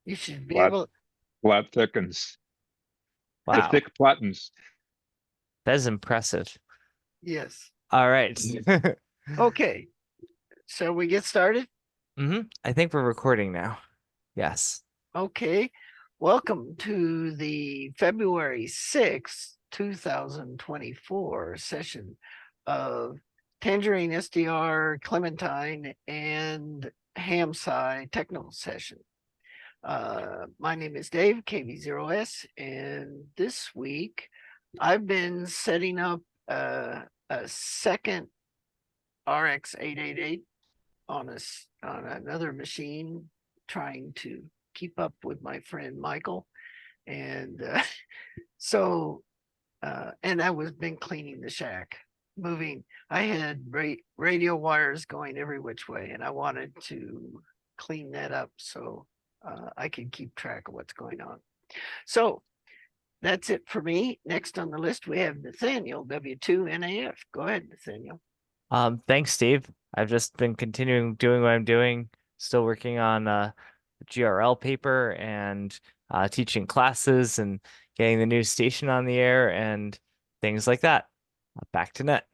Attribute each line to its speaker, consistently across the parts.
Speaker 1: You should be
Speaker 2: Plot,
Speaker 1: able.
Speaker 2: plot thickens. The
Speaker 3: Wow,
Speaker 2: thick plottens.
Speaker 3: that is impressive.
Speaker 1: Yes.
Speaker 3: All right.
Speaker 1: Okay. So we get started?
Speaker 3: I think we're recording now. Yes.
Speaker 1: Okay. Welcome to the February 6th, 2024 session of TangerineSDR, Clementine, and Hamsci technical session. My name is Dave, KV0S, and this week I've been setting up a second RX 888 on another machine, trying to keep up with my friend Michael, and and I was been cleaning the shack, moving. I had radio wires going every which way, and I wanted to clean that up so I could keep track of what's going on. So that's it for me. Next on the list, we have Nathaniel, W2NAF. Go ahead, Nathaniel.
Speaker 3: Thanks, Steve. I've just been continuing doing what I'm doing, still working on the GRL paper and teaching classes and getting the new station on the air and things like that. Back to net.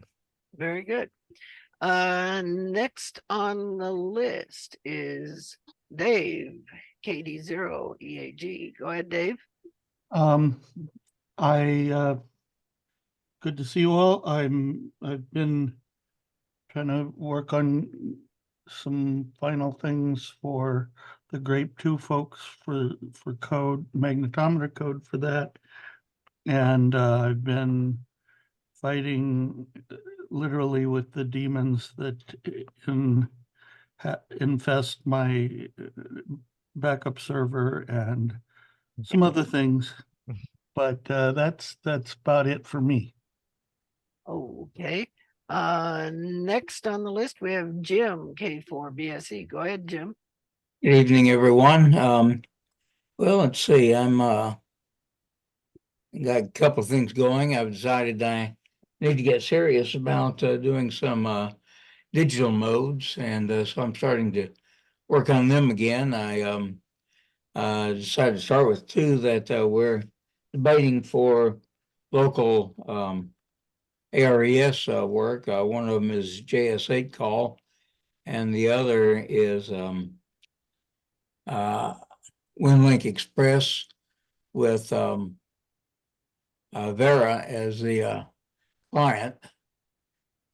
Speaker 1: Very good. Next on the list is Dave, KD0EAG. Go ahead, Dave.
Speaker 4: Good to see you all. I've been trying to work on some final things for the Grape 2 folks for code, magnetometer code for that. And I've been fighting literally with the demons that infest my backup server and some other things. But that's about it for me.
Speaker 1: Okay. Next on the list, we have Jim, K4BSE. Go ahead, Jim.
Speaker 5: Good evening, everyone. Well, let's see. I'm got a couple of things going. I've decided I need to get serious about doing some digital modes, and so I'm starting to work on them again. I decided to start with two that we're debating for local ARES work. One of them is JS8 call, and the other is WinLink Express with Vera as the client.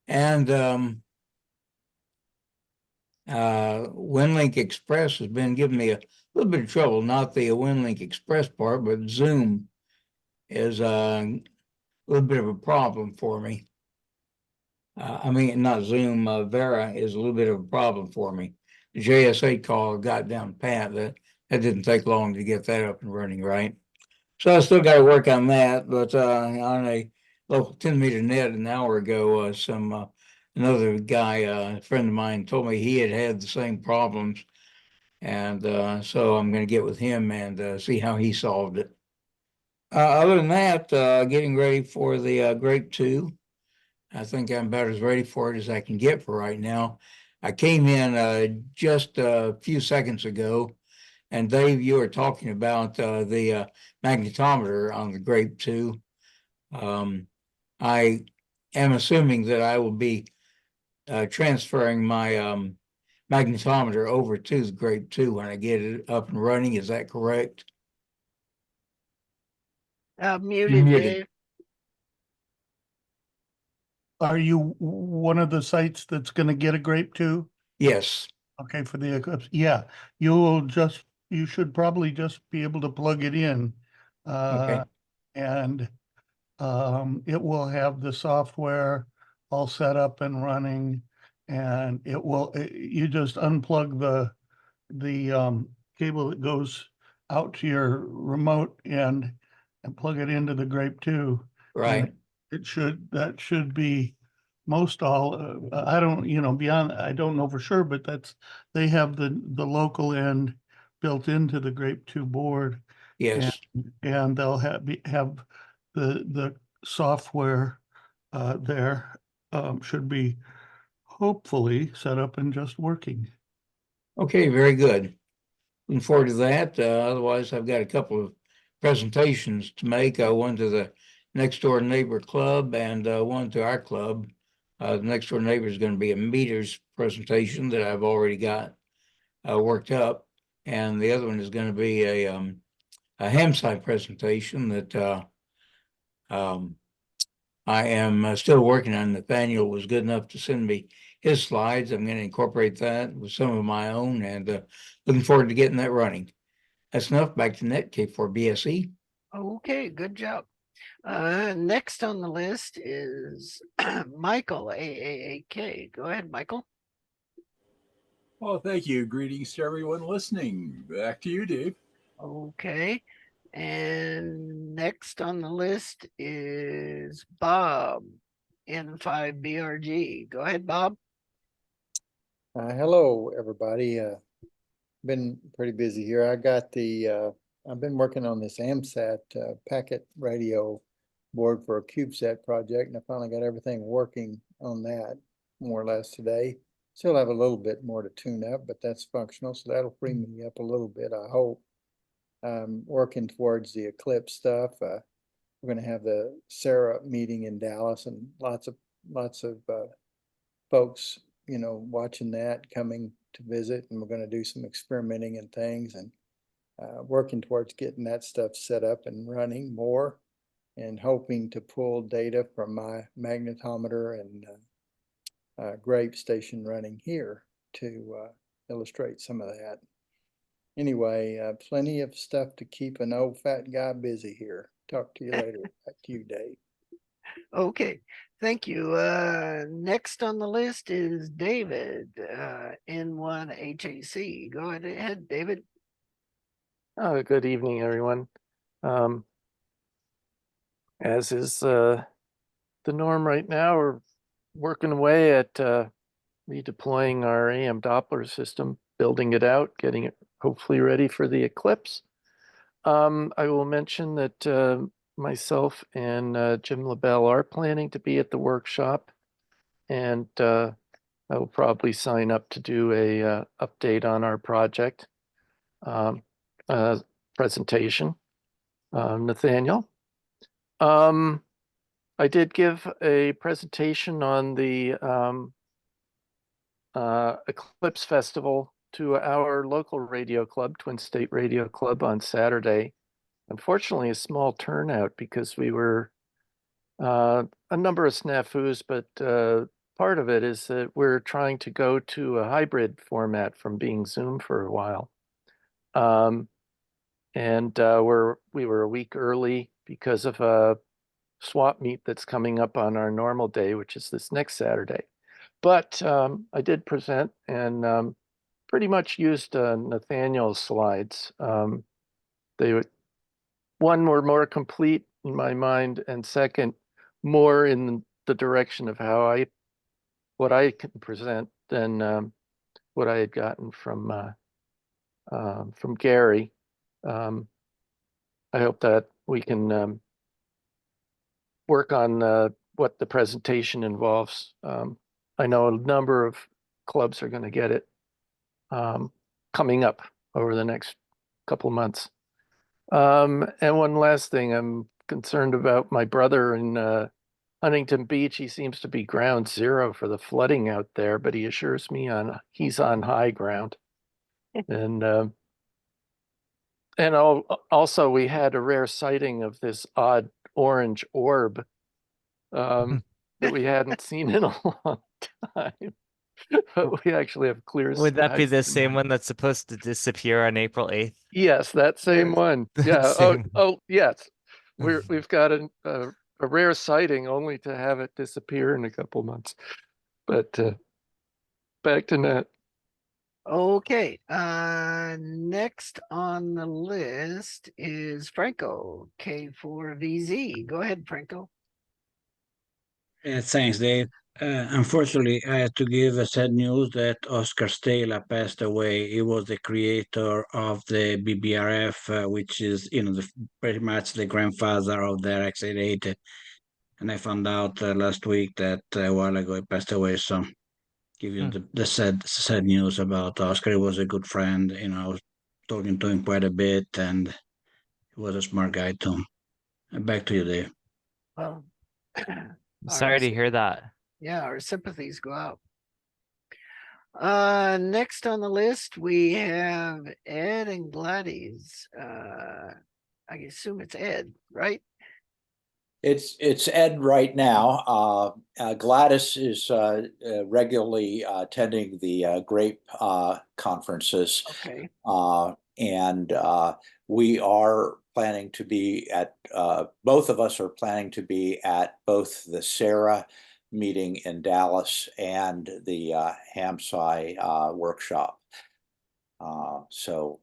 Speaker 5: And WinLink Express has been giving me a little bit of trouble, not the WinLink Express part, but Zoom is a little bit of a problem for me. I mean, not Zoom, Vera is a little bit of a problem for me. The JS8 call got down pat. That didn't take long to get that up and running, right? So I still got to work on that. But on a local 10-meter net an hour ago, another guy, a friend of mine, told me he had the same problems. And so I'm going to get with him and see how he solved it. Other than that, getting ready for the Grape 2. I think I'm about as ready for it as I can get for right now. I came in just a few seconds ago, and Dave, you were talking about the magnetometer on the Grape 2. I am assuming that I will be transferring my magnetometer over to the Grape 2 when I get it up and running. Is that correct?
Speaker 1: Muted, Dave.
Speaker 4: Are you one of the sites that's going to get a Grape 2?
Speaker 5: Yes.
Speaker 4: Okay, for the Eclipse. Yeah, you should probably just be able to plug it in.
Speaker 5: Okay.
Speaker 4: And it will have the software all set up and running, and you just unplug the cable that goes out to your remote and plug it into the Grape 2.
Speaker 5: Right.
Speaker 4: That should be most all. I don't, beyond, I don't know for sure, but they have the local end built into the Grape 2 board.
Speaker 5: Yes.
Speaker 4: And they'll have the software there should be hopefully set up and just working.
Speaker 5: Okay, very good. looking forward to that. Otherwise, I've got a couple of presentations to make. One to the next door neighbor club and one to our club. The next door neighbor is going to be a meters presentation that I've already got worked up, and the other one is going to be a ham site presentation that I am still working on. Nathaniel was good enough to send me his slides. I'm going to incorporate that with some of my own, and looking forward to getting that running. That's enough. Back to net K4BSE.
Speaker 1: Okay, good job. Next on the list is Michael AAAK. Go ahead, Michael.
Speaker 6: Well, thank you. Greetings to everyone listening. Back to you, Dave.
Speaker 1: Okay. And next on the list is Bob N5BRG. Go ahead, Bob.
Speaker 7: Hello, everybody. Been pretty busy here. I've been working on this AMSAT packet radio board for a CubeSat project, and I finally got everything working on that more or less today. Still have a little bit more to tune up, but that's functional, so that'll free me up a little bit, I hope. Working towards the Eclipse stuff. We're going to have the Sarah meeting in Dallas, and lots of folks, watching that, coming to visit, and we're going to do some experimenting and things, and working towards getting that stuff set up and running more, and hoping to pull data from my magnetometer and grape station running here to illustrate some of that. Anyway, plenty of stuff to keep an old fat guy busy here. Talk to you later. Back to you, Dave.
Speaker 1: Okay, thank you. Next on the list is David N1HAC. Go ahead, David.
Speaker 8: Good evening, everyone. As is the norm right now, we're working away at redeploying our AM Doppler system, building it out, getting it hopefully ready for the eclipse. I will mention that myself and Jim LaBelle are planning to be at the workshop, and I will probably sign up to do a update on our project presentation. Nathaniel. I did give a presentation on the Eclipse Festival to our local radio club, Twin State Radio Club, on Saturday. Unfortunately, a small turnout because we were a number of snafus, but part of it is that we're trying to go to a hybrid format from being Zoom for a while. And we were a week early because of a swap meet that's coming up on our normal day, which is this next Saturday. But I did present and pretty much used Nathaniel's slides. One, were more complete in my mind, and second, more in the direction of what I can present than what I had gotten from Gary. I hope that we can work on what the presentation involves. I know a number of clubs are going to get it coming up over the next couple of months. And one last thing, I'm concerned about my brother in Huntington Beach. He seems to be ground zero for the flooding out there, but he assures me he's on high ground. And also we had a rare sighting of this odd orange orb that we hadn't seen in a long time. But we actually have clear
Speaker 3: Would that be the
Speaker 8: skies
Speaker 3: same
Speaker 8: tonight.
Speaker 3: one that's supposed to disappear on April 8th?
Speaker 8: Yes, that same one.
Speaker 3: That
Speaker 8: Yeah.
Speaker 3: same
Speaker 8: Oh, yes. We've got a rare sighting only to have it disappear in a couple months. But back to Nat.
Speaker 1: Okay, next on the list is Franco K4VZ. Go ahead, Franco.
Speaker 9: Thanks, Dave. Unfortunately, I had to give a sad news that Oscar Stella passed away. He was the creator of the BBRF, which is, pretty much the grandfather of the RX-88. And I found out last week that a while ago he passed away. So, give you the sad news about Oscar. He was a good friend. I was talking to him quite a bit, and he was a smart guy too. And back to you, Dave.
Speaker 1: Well,
Speaker 3: Sorry to
Speaker 1: sym-
Speaker 3: hear that.
Speaker 1: yeah, our sympathies go out. Next on the list, we have Ed and Gladys. I assume it's Ed, right?
Speaker 10: It's Ed right now. Gladys is regularly attending the GRAPE conferences.
Speaker 1: Okay.
Speaker 10: And we are planning to be at, both of us are planning to be at both the Sarah meeting in Dallas and the HAMSI workshop. So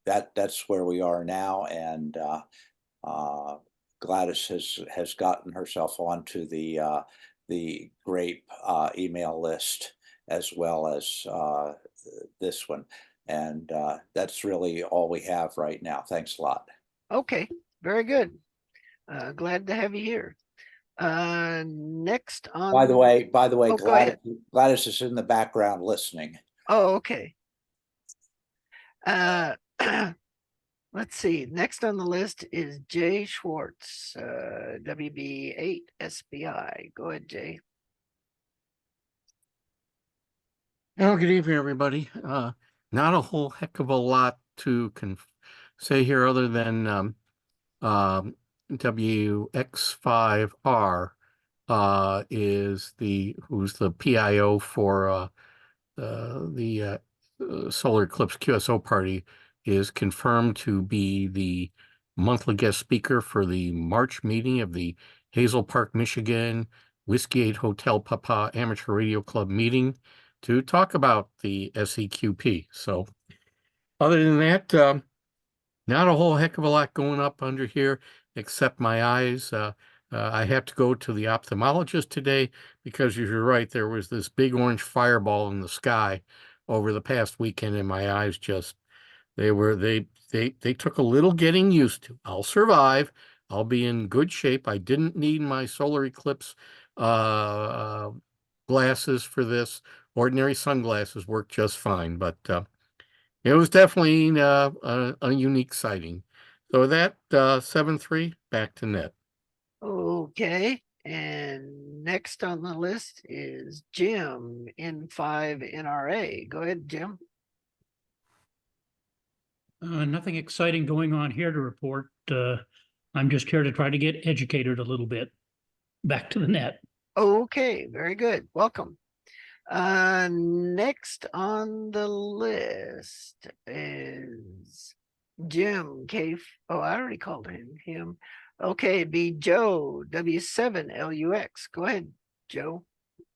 Speaker 10: that's where we are now, and Gladys has gotten herself onto the GRAPE email list as well as this one, and that's really all we have right now. Thanks a lot.
Speaker 1: Okay, very good. Glad to have you here. Next on.
Speaker 10: By the way,
Speaker 1: Oh, go ahead.
Speaker 10: Gladys is in the background listening.
Speaker 1: Oh, okay. Let's see. Next on the list is Jay Schwartz, WB8 SBI. Go ahead, Jay.
Speaker 4: Well, good evening, everybody. Not a whole heck of a lot to say here other than WX5R is who's the PIO for the Solar Eclipse QSO party, is confirmed to be the monthly guest speaker for the March meeting of the Hazel Park, Michigan Whiskey 8 Hotel Papa Amateur Radio Club meeting to talk about the SEQP. So other than that, not a whole heck of a lot going up under here, except my eyes. I have to go to the ophthalmologist today because you're right, there was this big orange fireball in the sky over the past weekend, and my eyes just they took a little getting used to. I'll survive. I'll be in good shape. I didn't need my solar eclipse glasses for this. Ordinary sunglasses work just fine, but it was definitely a unique sighting. So with that, 7-3, back to net.
Speaker 1: Okay. And next on the list is Jim N5NRA. Go ahead, Jim.
Speaker 11: Nothing exciting going on here to report. I'm just here to try to get educated a little bit. Back to the net.
Speaker 1: Okay, very good. Welcome. Next on the list is Jim K. Oh, I already called him. Okay, it'd be Joe W7LUX. Go ahead, Joe.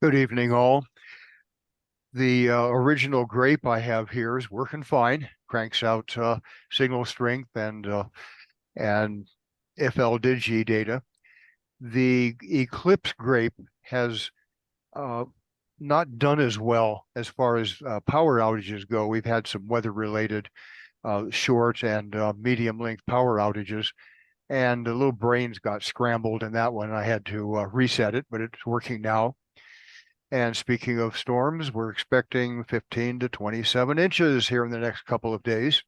Speaker 12: Good evening, all. The original grape I have here is working fine. Cranks out signal strength and FLDIG data. The Eclipse grape has not done as well as far as power outages go. We've had some weather-related short and medium-length power outages, and the little brains got scrambled in that one. I had to reset it, but it's working now. And speaking of storms, we're expecting 15 to 27 inches here in the next couple of days.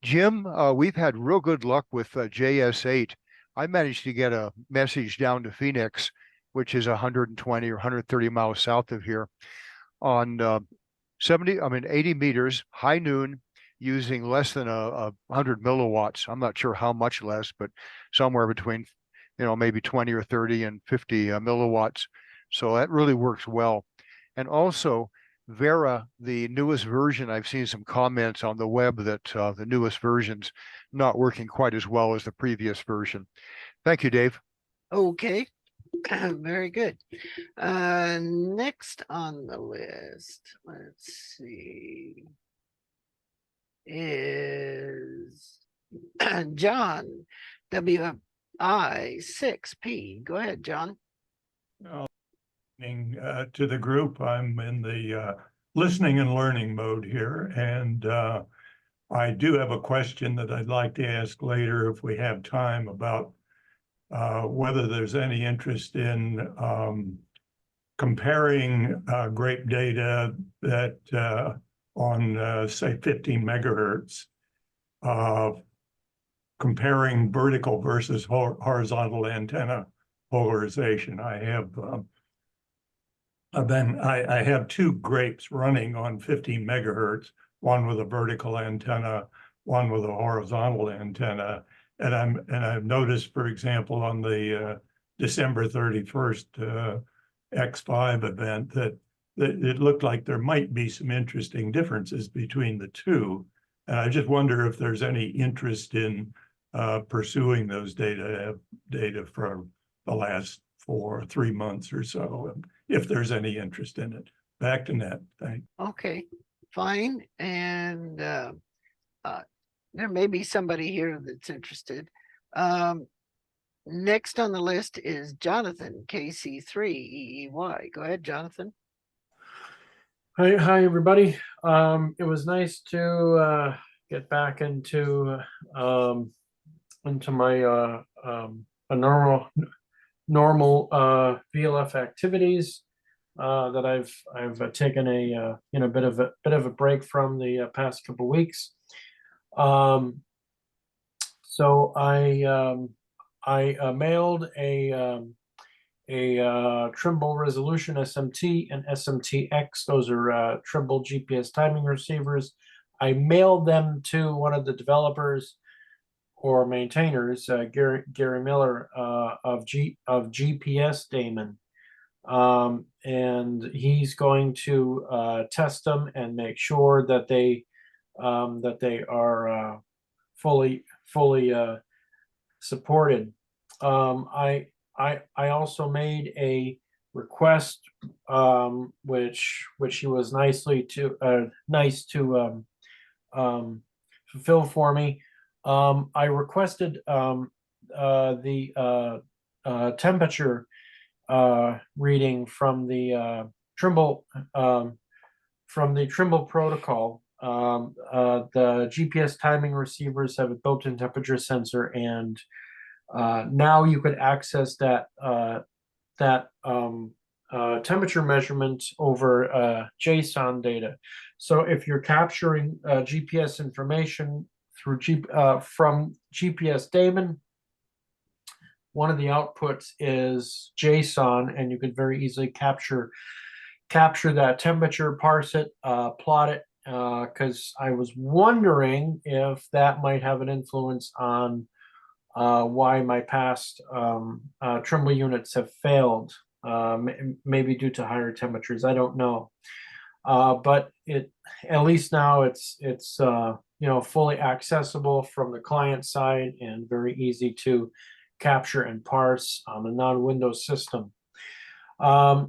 Speaker 12: Jim, we've had real good luck with JS8. I managed to get a message down to Phoenix, which is 120 or 130 miles south of here, on 80 meters, high noon, using less than 100 milliwatts. I'm not sure how much less, but somewhere between, maybe 20 or 30 and 50 milliwatts. So that really works well. And also, Vera, the newest version, I've seen some comments on the web that the newest version's not working quite as well as the previous version. Thank you, Dave.
Speaker 1: Okay, very good. Next on the list, let's see, is John WI6P. Go ahead, John.
Speaker 13: To the group, I'm in the listening and learning mode here, and I do have a question that I'd like to ask later if we have time about whether there's any interest in comparing grape data that on, say, 15 megahertz, comparing vertical versus horizontal antenna polarization. I have two grapes running on 15 megahertz, one with a vertical antenna, one with a horizontal antenna. And I've noticed, for example, on the December 31st X5 event that it looked like there might be some interesting differences between the two. And I just wonder if there's any interest in pursuing those data from the last 3 months or so, if there's any interest in it. Back to Ned. Thanks.
Speaker 1: Okay, fine. And there may be somebody here that's interested. Next on the list is Jonathan, KC3EEY. Go ahead, Jonathan.
Speaker 14: Hi, everybody. It was nice to get back into my a normal VLF activities that I've taken a bit of a break from the past couple weeks. So I mailed a Trimble Resolution SMT and SMTX. Those are Trimble GPS timing receivers. I mailed them to one of the developers or maintainers, Gary Miller of GPS Daemon, and he's going to test them and make sure that they are fully supported. I also made a request, which he was nice to fulfill for me. I requested the temperature reading from the Trimble protocol. The GPS timing receivers have a built-in temperature sensor, and now you could access that temperature measurement over JSON data. So if you're capturing GPS information through from GPS Daemon, one of the outputs is JSON, and you could very easily capture that temperature, parse it, plot it, because I was wondering if that might have an influence on why my past Trimble units have failed, maybe due to higher temperatures. I don't know, but at least now it's fully accessible from the client side and very easy to capture and parse on a non-Windows system. I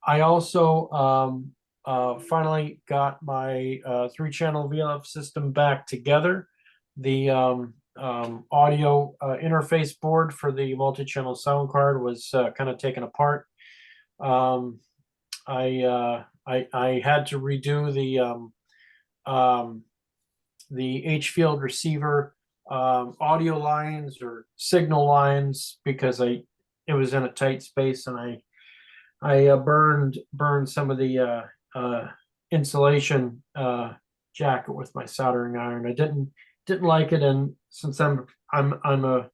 Speaker 14: also finally got my 3-channel VLF system back together. The audio interface board for the multi-channel sound card was kind of taken apart. I had to redo the H-field receiver audio lines or signal lines because it was in a tight space, and I burned some of the insulation jacket with my soldering iron. I didn't like it, and since I'm a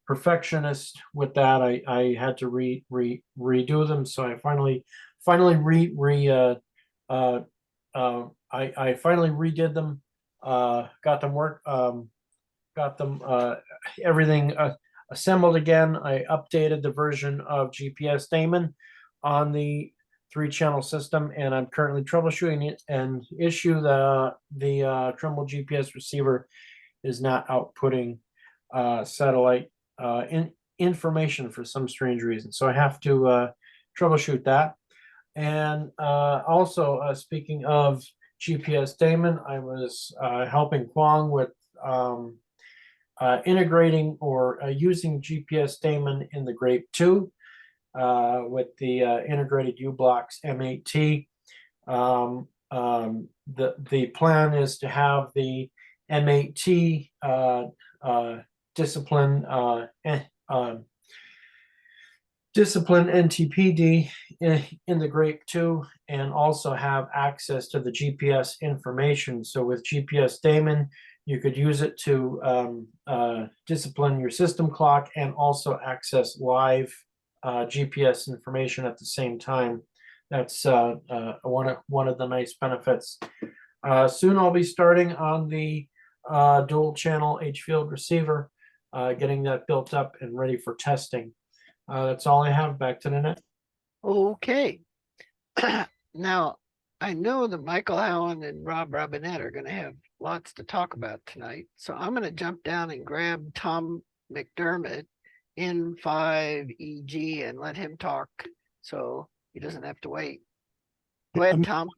Speaker 14: perfectionist with that, I had to redo them. So I finally redid them. Got them everything assembled again. I updated the version of GPS Daemon on the 3-channel system, and I'm currently troubleshooting it. And issue the Trimble GPS receiver is not outputting satellite information for some strange reason. So I have to troubleshoot that. And also, speaking of GPS Daemon, I was helping Kwong with integrating or using GPS Daemon in the Grape 2 with the integrated U-Blocks M8T. The plan is to have the M8T discipline discipline NTPD in the Grape 2 and also have access to the GPS information. So with GPS Daemon, you could use it to discipline your system clock and also access live GPS information at the same time. That's one of the nice benefits. Soon I'll be starting on the dual channel H field receiver, getting that built up and ready for testing. That's all I have. Back to the net.
Speaker 1: Okay. Now, I know that Michael Allen and Rob Robinette are going to have lots to talk about tonight. So I'm going to jump down and grab Tom McDermott in 5EG and let him talk so he doesn't have to wait. Go ahead, Tom.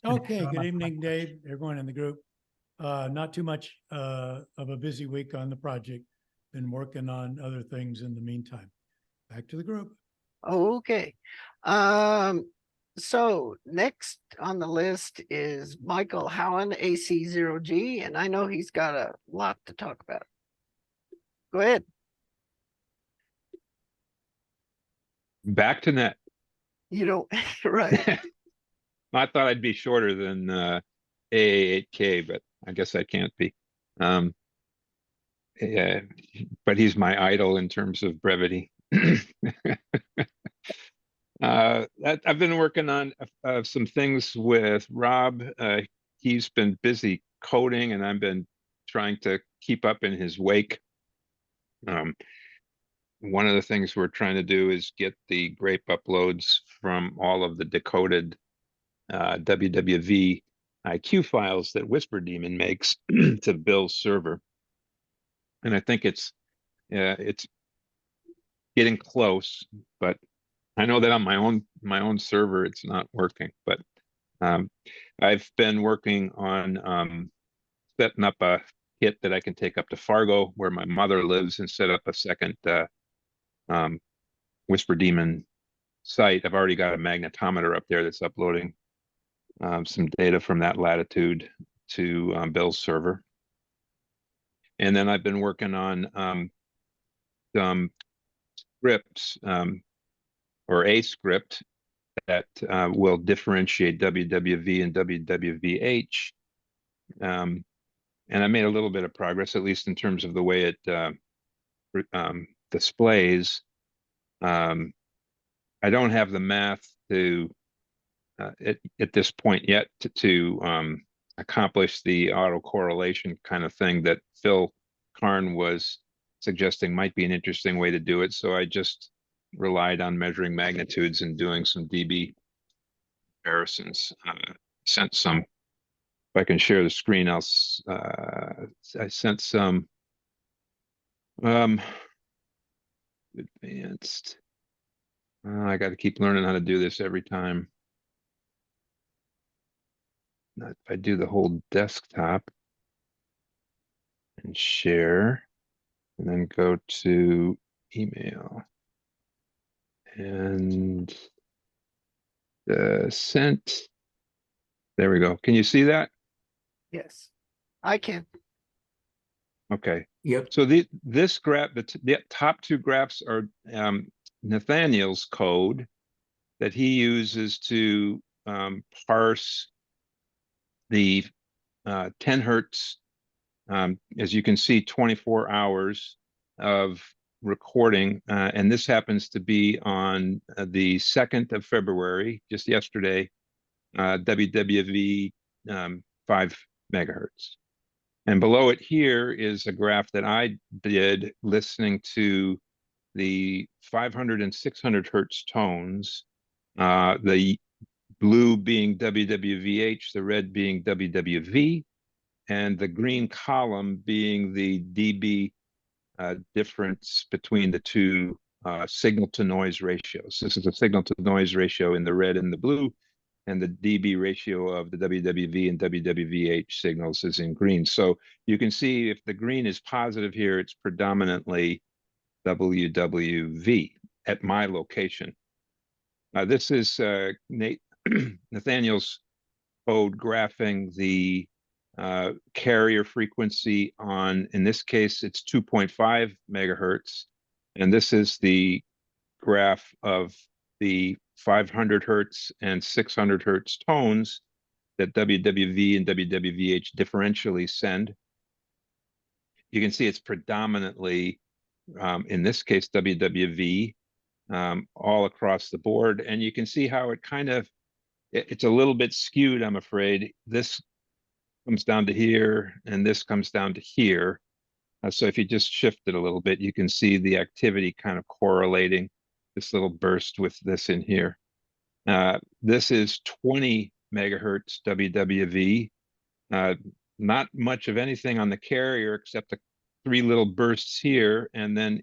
Speaker 15: Okay, good evening, Dave, everyone in the group. Not too much of a busy week on the project. Been working on other things in the meantime. Back to the group.
Speaker 1: Okay. So next on the list is Michael Howen, AC0G, and I know he's got a lot to talk about. Go ahead.
Speaker 2: Back to net.
Speaker 1: You don't, right.
Speaker 2: I thought I'd be shorter than AA8K, but I guess I can't be. Yeah, but he's my idol in terms of brevity. I've been working on some things with Rob. He's been busy coding, and I've been trying to keep up in his wake. One of the things we're trying to do is get the grape uploads from all of the decoded WWV IQ files that Whisper Daemon makes to Bill's server. And I think it's getting close, but I know that on my own server it's not working. But I've been working on setting up a kit that I can take up to Fargo, where my mother lives, and set up a second Whisper Daemon site. I've already got a magnetometer up there that's uploading some data from that latitude to Bill's server. And then I've been working on some scripts or a script that will differentiate WWV and WWVH. And I made a little bit of progress, at least in terms of the way it displays. I don't have the math to at this point yet to accomplish the autocorrelation kind of thing that Phil Karn was suggesting might be an interesting way to do it. So I just relied on measuring magnitudes and doing some dB comparisons. Sent some, if I can share the screen, I sent some advanced. I got to keep learning how to do this every time. If I do the whole desktop and share, and then go to email and sent. There we go. Can you see that?
Speaker 1: Yes, I can.
Speaker 2: Okay.
Speaker 5: Yep.
Speaker 2: So this graph, the top two graphs are Nathaniel's code that he uses to parse the 10 hertz, as you can see, 24 hours of recording. And this happens to be on the 2nd of February, just yesterday, WWV 5 megahertz. And below it here is a graph that I did listening to the 500 and 600 hertz tones, the blue being WWVH, the red being WWV, and the green column being the dB difference between the two signal to noise ratios. This is a signal to noise ratio in the red and the blue, and the dB ratio of the WWV and WWVH signals is in green. So you can see if the green is positive here, it's predominantly WWV at my location. This is Nathaniel's code graphing the carrier frequency on, in this case, it's 2.5 megahertz. And this is the graph of the 500 hertz and 600 hertz tones that WWV and WWVH differentially send. You can see it's predominantly, in this case, WWV, all across the board. And you can see how it kind of, it's a little bit skewed, I'm afraid. This comes down to here, and this comes down to here. So if you just shift it a little bit, you can see the activity kind of correlating this little burst with this in here. This is 20 megahertz WWV. Not much of anything on the carrier except the 3 little bursts here. And then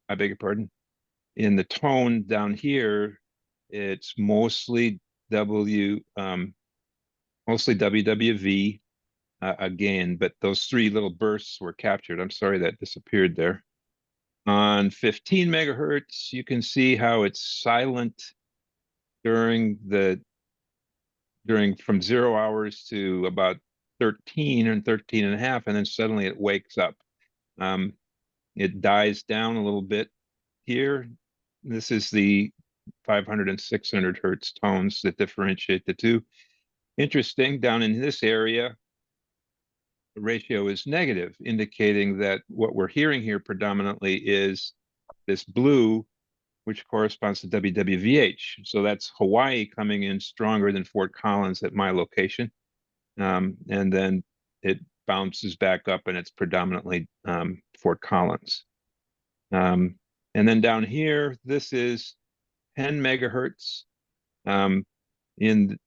Speaker 2: I beg your pardon. In the tone down here, it's mostly mostly WWV again, but those 3 little bursts were captured. I'm sorry that disappeared there. On 15 megahertz, you can see how it's silent during from 0 hours to about 13 and 13 and a half, and then suddenly it wakes up. It dies down a little bit here. This is the 500 and 600 hertz tones that differentiate the two. Interesting, down in this area, the ratio is negative, indicating that what we're hearing here predominantly is this blue, which corresponds to WWVH. So that's Hawaii coming in stronger than Fort Collins at my location. And then it bounces back up and it's predominantly Fort Collins. And then down here, this is 10 megahertz in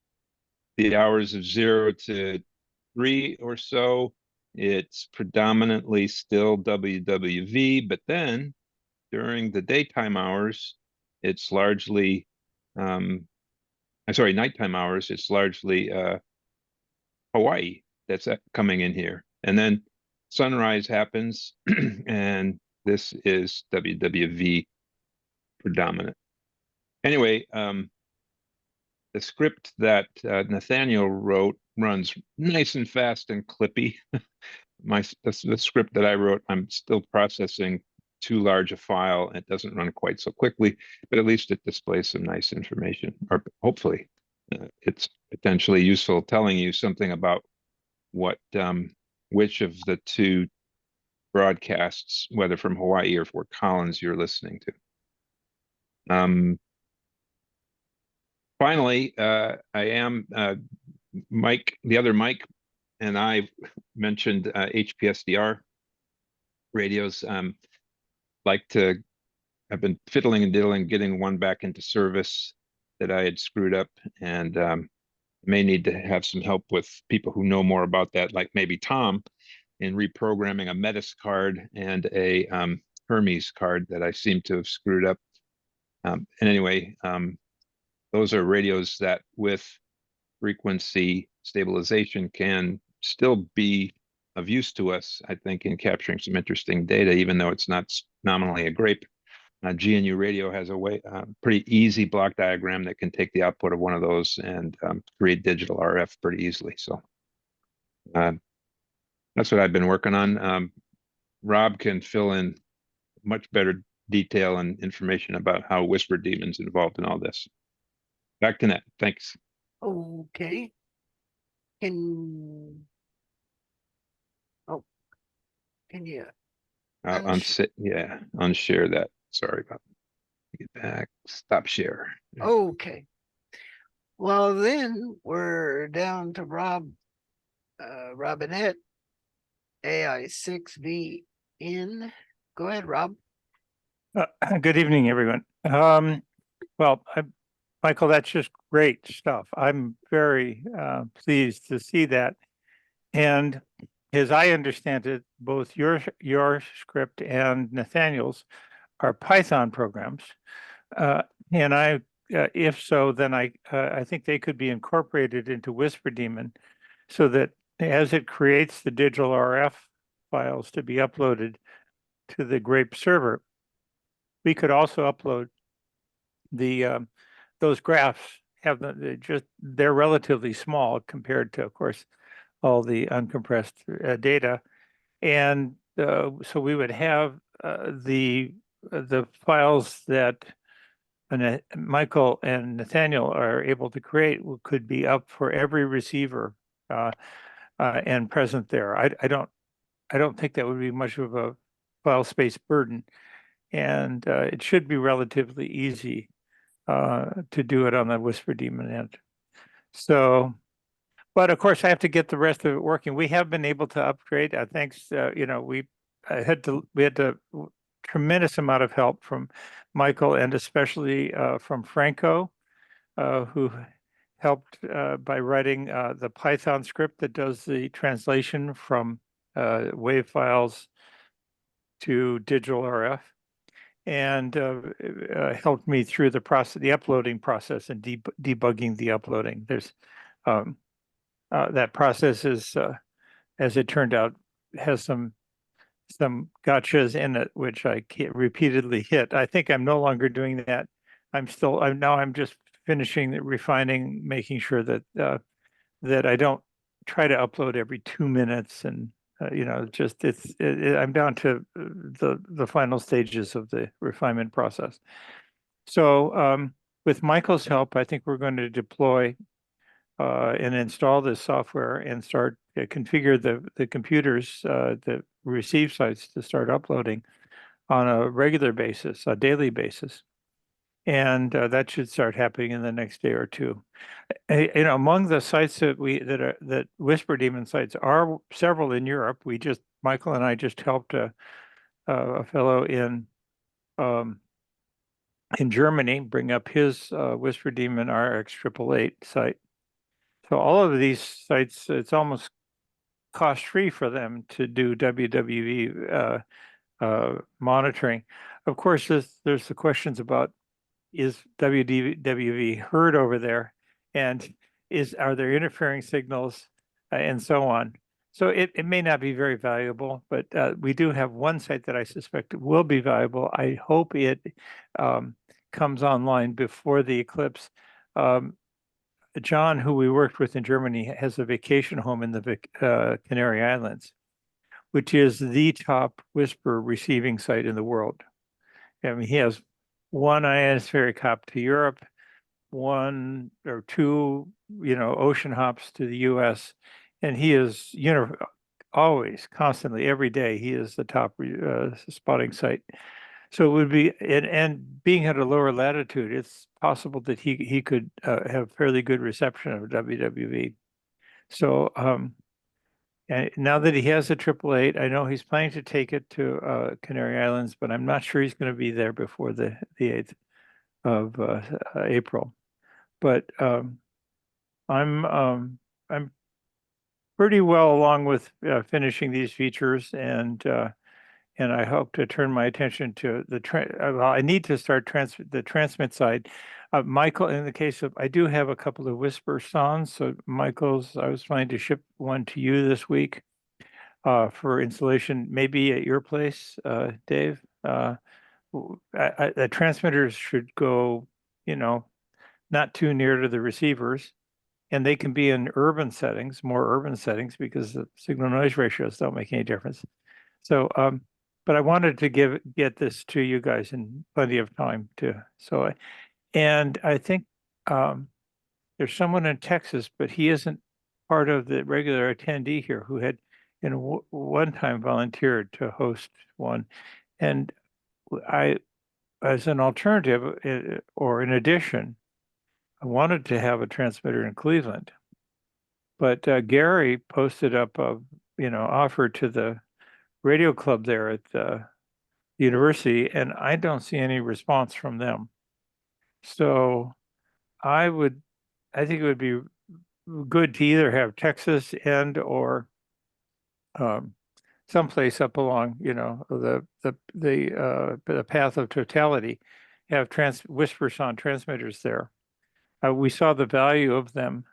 Speaker 2: the hours of 0 to 3 or so. It's predominantly still WWV, but then during the daytime hours, it's largely, nighttime hours, it's largely Hawaii that's coming in here. And then sunrise happens, and this is WWV predominant. Anyway, the script that Nathaniel wrote runs nice and fast and clippy. The script that I wrote, I'm still processing too large a file. It doesn't run quite so quickly, but at least it displays some nice information, or hopefully it's potentially useful telling you something about what which of the 2 broadcasts, whether from Hawaii or Fort Collins, you're listening to. Finally, I am Mike, the other Mike, and I mentioned HPSDR radios. I've been fiddling and diddling, getting one back into service that I had screwed up, and may need to have some help with people who know more about that, like maybe Tom, in reprogramming a Metis card and a Hermes card that I seem to have screwed up. And anyway, those are radios that with frequency stabilization can still be of use to us, I think, in capturing some interesting data, even though it's not nominally a grape. GNU radio has a pretty easy block diagram that can take the output of one of those and create digital RF pretty easily. So that's what I've been working on. Rob can fill in much better detail and information about how Whisper Demon's involved in all this. Back to Net. Thanks.
Speaker 1: Okay. Can you
Speaker 2: unshare that. Sorry about that. Get back. Stop share.
Speaker 1: Okay. Well, then we're down to Robinette, AI6VN. Go ahead, Rob.
Speaker 16: Good evening, everyone. Michael, that's just great stuff. I'm very pleased to see that. And as I understand it, both your script and Nathaniel's are Python programs. And if so, then I think they could be incorporated into Whisper Daemon so that as it creates the digital RF files to be uploaded to the Grape server, we could also upload those graphs. They're relatively small compared to, of course, all the uncompressed data, and so we would have the the files that Michael and Nathaniel are able to create could be up for every receiver and present there. I don't think that would be much of a file space burden, and it should be relatively easy to do it on the Whisper Daemon end. So, but of course, I have to get the rest of it working. We have been able to upgrade. Thanks, we had to tremendous amount of help from Michael and especially from Franco, who helped by writing the Python script that does the translation from WAV files to digital RF, and helped me through the process, the uploading process, and debugging the uploading. There's that process is, as it turned out, has some gotchas in it, which I can't repeatedly hit. I think I'm no longer doing that. I'm just finishing the refining, making sure that that I don't try to upload every 2 minutes, and just I'm down to the final stages of the refinement process. So with Michael's help, I think we're going to deploy and install this software and start configure the computers, the receive sites, to start uploading on a regular basis, a daily basis. And that should start happening in the next day or two. Among the sites that Whisper Daemon sites are several in Europe. Michael and I just helped a fellow in Germany bring up his Whisper Daemon RX 888 site. So all of these sites, it's almost cost-free for them to do WWV monitoring. Of course, there's the questions about, is WWV heard over there, and are there interfering signals, and so on. So it may not be very valuable, but we do have one site that I suspect will be valuable. I hope it comes online before the eclipse. John, who we worked with in Germany, has a vacation home in the Canary Islands, which is the top Whisper receiving site in the world. I mean, he has one ionospheric hop to Europe, one or two, ocean hops to the US, and he is, always, constantly, every day, he is the top spotting site. So it would be, and being at a lower latitude, it's possible that he could have fairly good reception of WWV. So and now that he has a 888, I know he's planning to take it to Canary Islands, but I'm not sure he's going to be there before the 8th of April. But I'm pretty well along with finishing these features, and I hope to turn my attention to I need to start the transmit side. Michael, in the case of, I do have a couple of Whisper songs. So Michael's, I was planning to ship one to you this week for installation, maybe at your place, Dave. The transmitters should go, not too near to the receivers, and they can be in urban settings, more urban settings, because the signal noise ratios don't make any difference. So, but I wanted to get this to you guys in plenty of time and I think there's someone in Texas, but he isn't part of the regular attendee here, who had one time volunteered to host one. And I, as an alternative or in addition, I wanted to have a transmitter in Cleveland, but Gary posted up a offer to the radio club there at the university, and I don't see any response from them. So I think it would be good to either have Texas and or someplace up along, the path of totality, have Whisper Sound transmitters there. We saw the value of them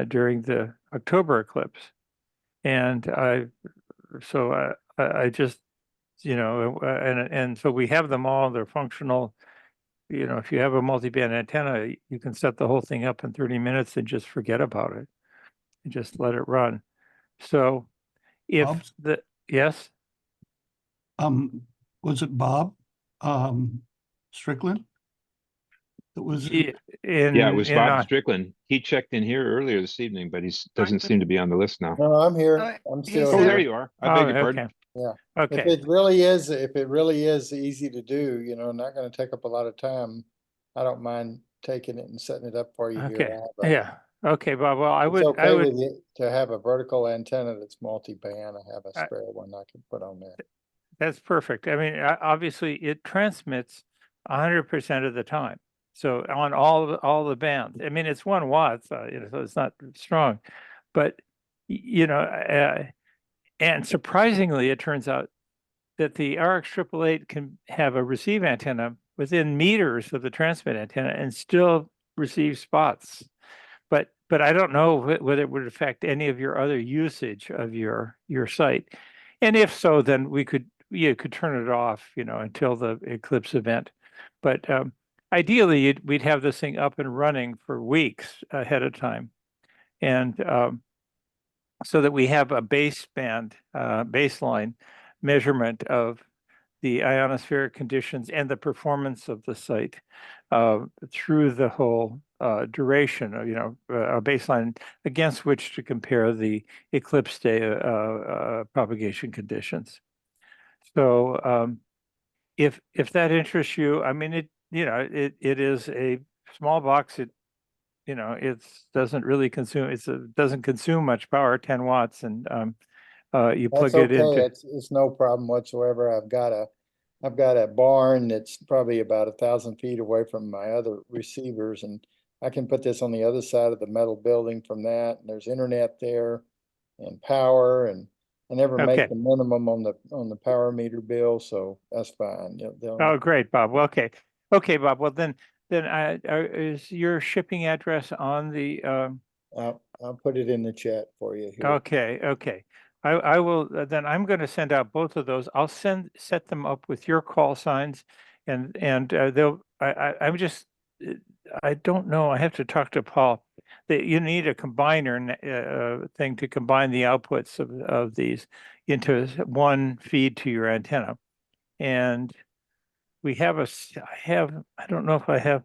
Speaker 16: during the October eclipse, and I just, and so we have them all. They're functional. If you have a multi-band antenna, you can set the whole thing up in 30 minutes and just forget about it and just let it run. So if
Speaker 4: Bob?
Speaker 16: yes.
Speaker 4: Was it Bob? Strickland. It was,
Speaker 2: Yeah, it was Bob Strickland. He checked in here earlier this evening, but he doesn't seem to be on the list now.
Speaker 7: No, I'm here. I'm
Speaker 1: he
Speaker 7: still
Speaker 2: Oh,
Speaker 1: said-
Speaker 2: there
Speaker 7: here.
Speaker 2: you are. I beg your pardon.
Speaker 7: Yeah. If
Speaker 16: Okay.
Speaker 7: it really is easy to do, you know, not gonna take up a lot of time, I don't mind taking it and setting it up for you here.
Speaker 16: Okay.
Speaker 7: I have a-
Speaker 16: Yeah. Okay, Bob. Well, I
Speaker 7: It's
Speaker 16: would,
Speaker 7: okay with you to have a vertical antenna that's multi-band. I have a
Speaker 16: I-
Speaker 7: spare one I can put on there.
Speaker 16: that's perfect. I mean, obviously it transmits 100% of the time. So on all the bands, I mean, it's 1 watt, so, you know, so it's not strong, but you know, and surprisingly, it turns out that the RX 888 can have a receive antenna within meters of the transmit antenna and still receive spots. But I don't know whether it would affect any of your other usage of your site. And if so, then you could turn it off, you know, until the eclipse event. But ideally, we'd have this thing up and running for weeks ahead of time. And so that we have a baseline measurement of the ionospheric conditions and the performance of the site through the whole duration of, you know, a baseline against which to compare the eclipse day propagation conditions. So if that interests you, I mean, it is a small box. It, you know, it doesn't really consume, doesn't consume much power, 10 watts, and you
Speaker 7: That's
Speaker 16: plug it
Speaker 7: okay.
Speaker 16: into.
Speaker 7: It's no problem whatsoever. I've got a barn that's probably about 1,000 feet away from my other receivers, and I can put this on the other side of the metal building from that. And there's internet there and power, and I never
Speaker 16: Okay.
Speaker 7: make the minimum on the power meter bill, so that's fine.
Speaker 16: Oh, great, Bob. Well, okay. Okay, Bob. Well, then is your shipping address on the,
Speaker 7: I'll put it in the chat for you here.
Speaker 16: okay, okay. I will, then I'm going to send out both of those. I'll set them up with your call signs, and I'm just, I don't know. I have to talk to Paul. That you need a combiner thing to combine the outputs of these into one feed to your antenna. And we have I don't know if I have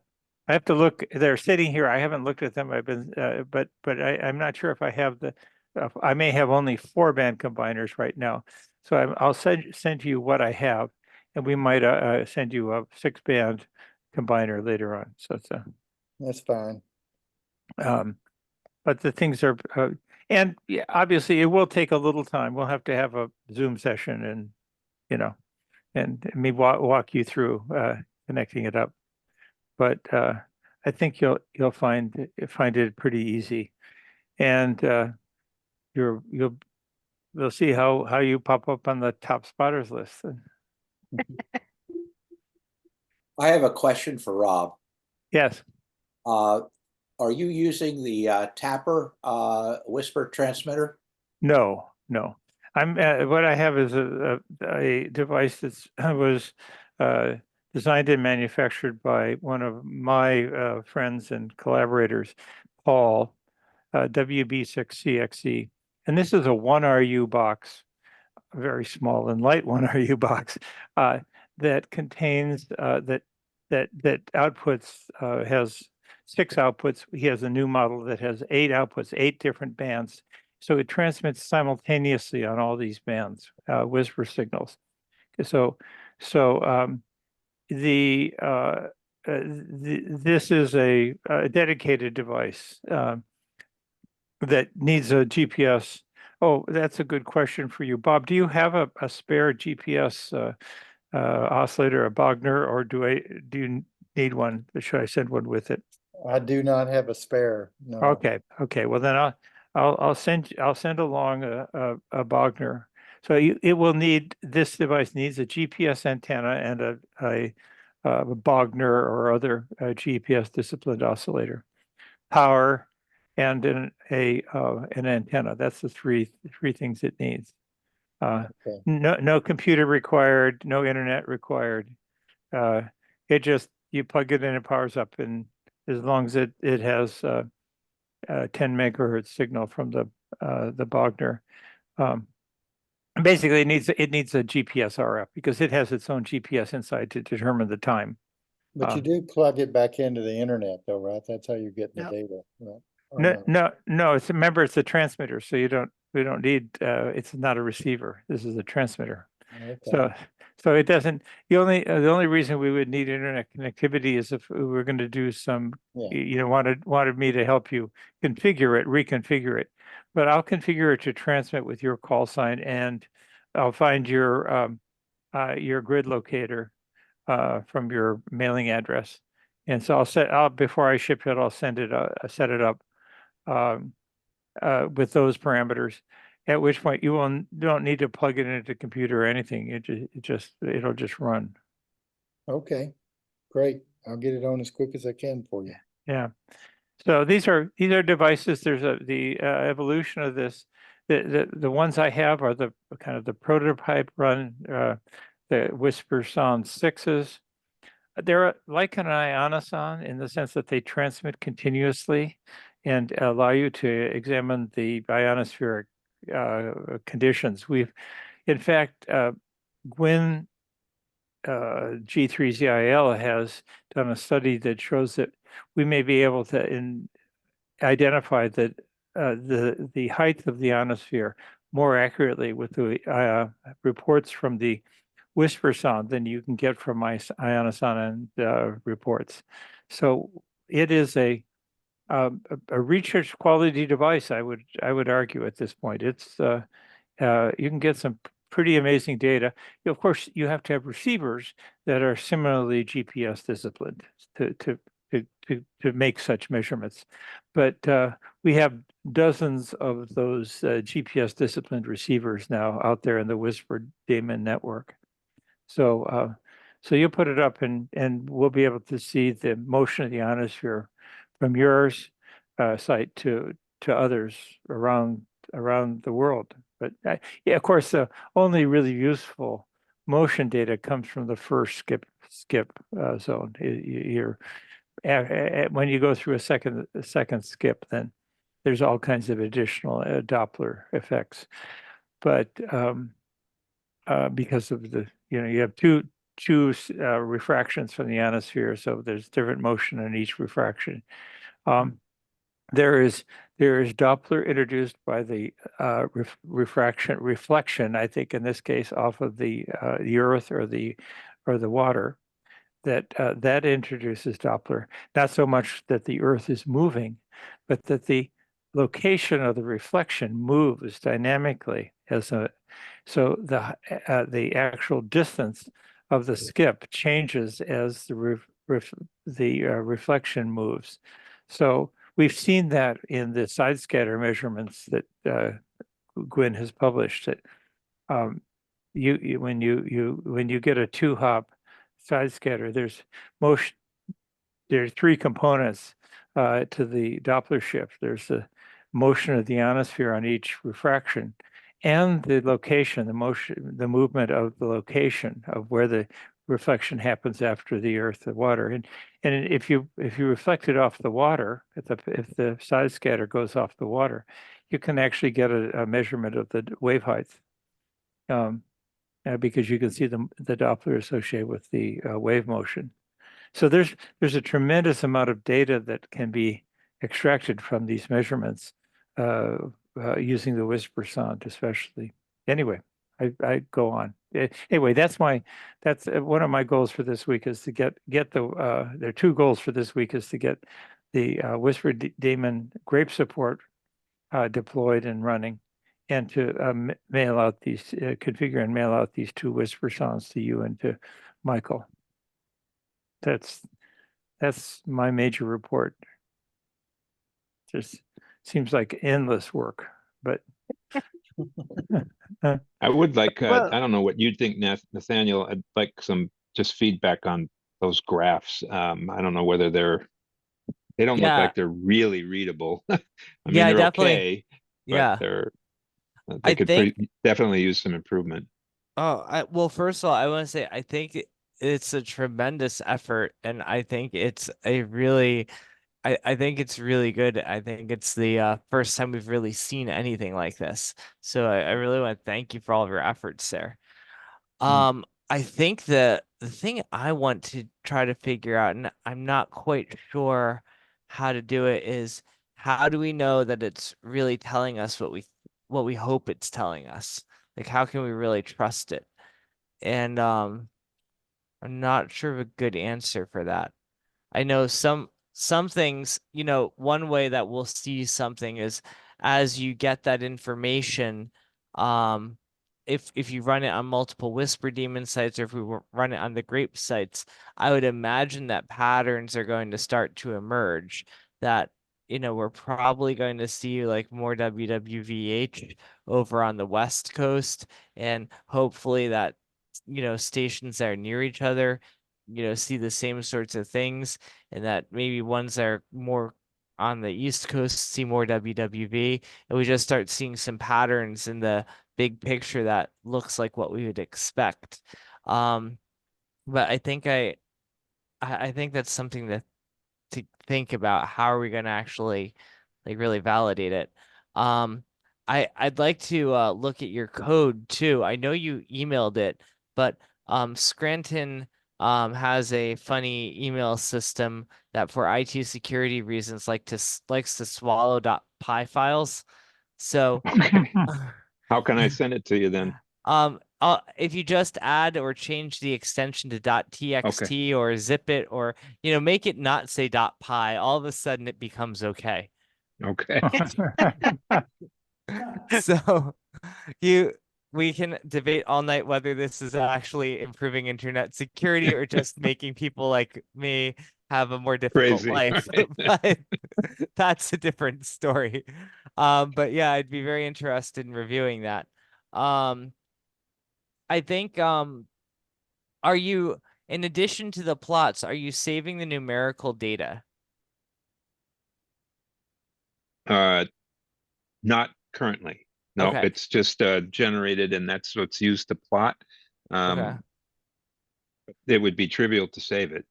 Speaker 16: to look, they're sitting here. I haven't looked at them. I've been, but I'm not sure if I have I may have only 4-band combiners right now. So I'll send you what I have, and we might send you a 6-band combiner later on. So it's
Speaker 7: That's fine.
Speaker 16: but the things are, and yeah, obviously it will take a little time. We'll have to have a Zoom session and, you know, and me walk you through connecting it up. But I think you'll find it pretty easy, and we'll see how you pop up on the top spotters list.
Speaker 10: I have a question for Rob.
Speaker 16: Yes.
Speaker 10: Are you using the Tapper whisper transmitter?
Speaker 16: No. I'm what I have is a device that's was designed and manufactured by one of my friends and collaborators, Paul, WB6CXE, and this is a 1RU box, a very small and light 1RU box that contains that outputs has 6 outputs. He has a new model that has 8 outputs, 8 different bands. So it transmits simultaneously on all these bands, whisper signals. So this is a dedicated device that needs a GPS. Oh, that's a good question for you, Bob. Do you have a spare GPS oscillator, a Bogner, or do you need one? Should I send one with it?
Speaker 7: I do not have a spare, no.
Speaker 16: Okay. Well, then I'll send along a Bogner. So it will need, this device needs a GPS antenna and a Bogner or other GPS disciplined oscillator, power, and an antenna. That's the three things it needs.
Speaker 7: Okay.
Speaker 16: No computer required, no internet required. It just, you plug it in, it powers up, and as long as it has 10 megahertz signal from the Bogner. Basically, it needs a GPS RF because it has its own GPS inside to determine the time.
Speaker 7: But you do plug it back into the internet though, right? That's how you're getting the data, right? Or
Speaker 16: No. Remember, it's a transmitter, so we don't need. It's not a receiver. This is a transmitter.
Speaker 7: Okay.
Speaker 16: So it doesn't. The only reason we would need internet connectivity is if we were going to do some.
Speaker 7: Yeah.
Speaker 16: You know, wanted me to help you reconfigure it, but I'll configure it to transmit with your call sign, and I'll find your grid locator from your mailing address. And so before I ship it, I'll set it up um, with those parameters. At which point you don't need to plug it into the computer or anything. It'll just run.
Speaker 7: Okay, great. I'll get it on as quick as I can for you.
Speaker 16: Yeah. So these are devices. There's the evolution of this. The ones I have are the kind of the prototype run, the Whisper Sound 6s. They're like an ionoson in the sense that they transmit continuously and allow you to examine the ionospheric conditions. In fact, Gwyn G3ZIL has done a study that shows that we may be able to identify that the height of the ionosphere more accurately with the reports from the Whisper Sound than you can get from my ionoson and reports. So it is a research quality device. I would argue at this point. It's you can get some pretty amazing data. Of course, you have to have receivers that are similarly GPS disciplined to make such measurements. But we have dozens of those GPS disciplined receivers now out there in the Whisper daemon network. So you'll put it up and we'll be able to see the motion of the ionosphere from yours site to others around the world. But yeah, of course, the only really useful motion data comes from the first skip zone. When you go through a second skip, then there's all kinds of additional Doppler effects. But because of you have two refractions from the ionosphere, so there's different motion in each refraction. There is Doppler introduced by the reflection, I think in this case, off of the earth or the water, that introduces Doppler. Not so much that the earth is moving, but that the location of the reflection moves dynamically so the actual distance of the skip changes as the reflection moves. So we've seen that in the side scatter measurements that Gwyn has published. That when you get a 2-hop side scatter, there's motion. There are 3 components to the Doppler shift. There's the motion of the ionosphere on each refraction, and the location, the movement of the location of where the reflection happens after the earth, the water. And if you reflect it off the water, if the side scatter goes off the water, you can actually get a measurement of the wave height, because you can see the Doppler associated with the wave motion. So there's a tremendous amount of data that can be extracted from these measurements using the Whisper Sound, especially. Anyway, I go on. Anyway, that's one of my goals for this week is to get the. There are 2 goals for this week is to get the Whisper daemon grape support deployed and running, and to mail out these configure and mail out these 2 Whisper Sounds to you and to Michael. That's my major report. Just seems like endless work, but
Speaker 2: I would like,
Speaker 1: Well-
Speaker 2: I don't know what you'd think, Nathaniel, I'd like some just feedback on those graphs. I don't know whether they don't look like they're really readable. I mean,
Speaker 3: Yeah,
Speaker 2: they're
Speaker 3: definitely.
Speaker 2: okay,
Speaker 3: Yeah.
Speaker 2: but
Speaker 3: I
Speaker 2: they could definitely use some improvement.
Speaker 3: Well, first of all, I want to say I think it's a tremendous effort, and I think it's a really I think it's really good. I think it's the first time we've really seen anything like this. So I really want to thank you for all of your efforts there. I think the thing I want to try to figure out, and I'm not quite sure how to do it, is how do we know that it's really telling us what we hope it's telling us? Like, how can we really trust it? And I'm not sure of a good answer for that. I know some things, you know, one way that we'll see something is as you get that information, um, if you run it on multiple Whisper Demon sites or if we run it on the Grape sites, I would imagine that patterns are going to start to emerge that, you know, we're probably going to see like more WWVH over on the West Coast, and hopefully that, you know, stations that are near each other, you know, see the same sorts of things, and that maybe ones that are more on the East Coast see more WWV, and we just start seeing some patterns in the big picture that looks like what we would expect. But I think that's something to think about. How are we going to actually like really validate it? Um, I'd like to look at your code too. I know you emailed it, but Scranton has a funny email system that for IT security reasons likes to swallow .py files. So
Speaker 2: How can I send it to you then?
Speaker 3: if you just add or change the extension to
Speaker 2: Okay.
Speaker 3: .txt or zip it, or, you know, make it not say .py, all of a sudden it becomes okay.
Speaker 2: Okay.
Speaker 3: So we can debate all night whether this is actually improving internet security or just making people like me have a more difficult
Speaker 2: Crazy.
Speaker 3: life.
Speaker 2: Right.
Speaker 3: But that's a different story. But yeah, I'd be very interested in reviewing that. I think are you, in addition to the plots, are you saving the numerical data?
Speaker 2: Not currently. No,
Speaker 3: Okay.
Speaker 2: it's just generated and that's what's used to plot.
Speaker 3: Okay.
Speaker 2: It would be trivial to save it.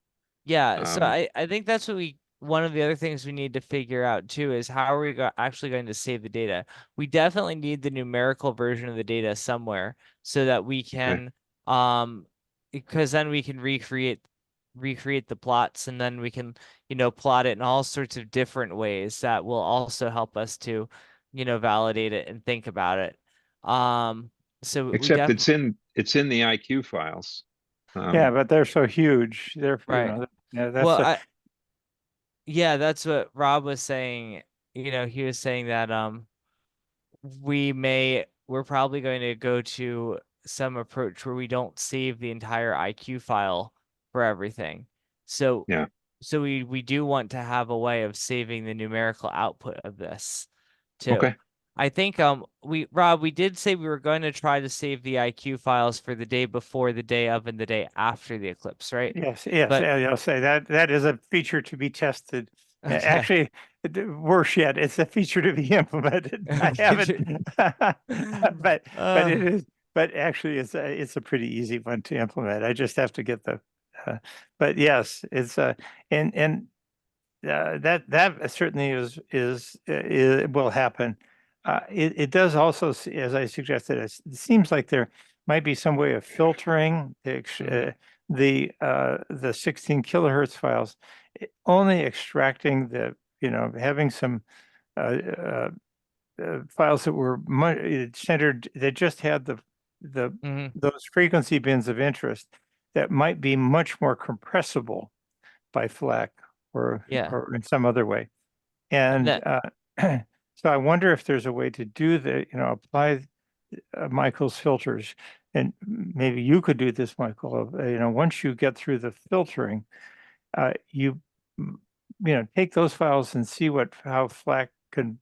Speaker 3: Yeah, so
Speaker 2: Um,
Speaker 3: I think that's what one of the other things we need to figure out too is how are we actually going to save the data? We definitely need the numerical version of the data somewhere so that we can because then we can recreate the plots, and then we can, you know, plot it in all sorts of different ways that will also help us to, you know, validate it and think about it. So we
Speaker 2: except
Speaker 3: definitely
Speaker 2: it's in the IQ files.
Speaker 16: Yeah, but they're so huge. They're, you
Speaker 3: right.
Speaker 16: know, yeah, that's
Speaker 3: Well, yeah, that's what Rob was saying. You know, he was saying that we're probably going to go to some approach where we don't save the entire IQ file for everything. So
Speaker 2: yeah.
Speaker 3: so we do want to have a way of saving the numerical output of this too.
Speaker 2: Okay.
Speaker 3: I think Rob, we did say we were going to try to save the IQ files for the day before, the day of, and the day after the eclipse, right?
Speaker 16: yes,
Speaker 3: But
Speaker 16: I'll say that that is a feature to be tested.
Speaker 3: okay.
Speaker 16: Actually, worse yet, it's a feature to be implemented. I haven't, but it
Speaker 3: Uh,
Speaker 16: is, but actually, it's a pretty easy one to implement. I just have to get the, but yes, it's and that certainly is will happen. It does also, as I suggested, it seems like there might be some way of filtering the 16 kilohertz files, only extracting the, you know, having some uh, uh, files that were centered that just had the those frequency bins of interest that might be much more compressible by FLAC
Speaker 3: yeah.
Speaker 16: or in some other way.
Speaker 3: And
Speaker 16: And
Speaker 3: that
Speaker 16: so I wonder if there's a way to do the, you know, apply Michael's filters. And maybe you could do this, Michael, of, you know, once you get through the filtering, you, you know, take those files and see how FLAC can,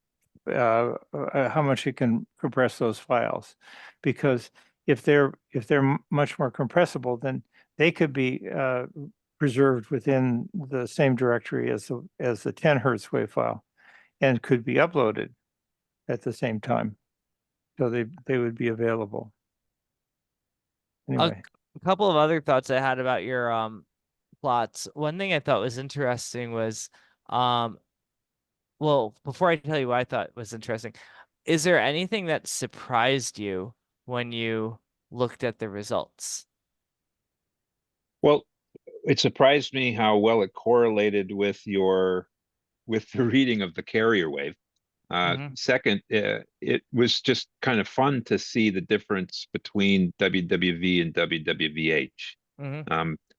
Speaker 16: how much it can compress those files. Because if they're much more compressible, then they could be preserved within the same directory as the 10 hertz wave file and could be uploaded at the same time. So they would be available. Anyway.
Speaker 3: a couple of other thoughts I had about your plots. One thing I thought was interesting was Well, before I tell you what I thought was interesting, is there anything that surprised you when you looked at the results?
Speaker 2: Well, it surprised me how well it correlated with the reading of the carrier wave. Second, it was just kind of fun to see the difference between WWV and WWVH.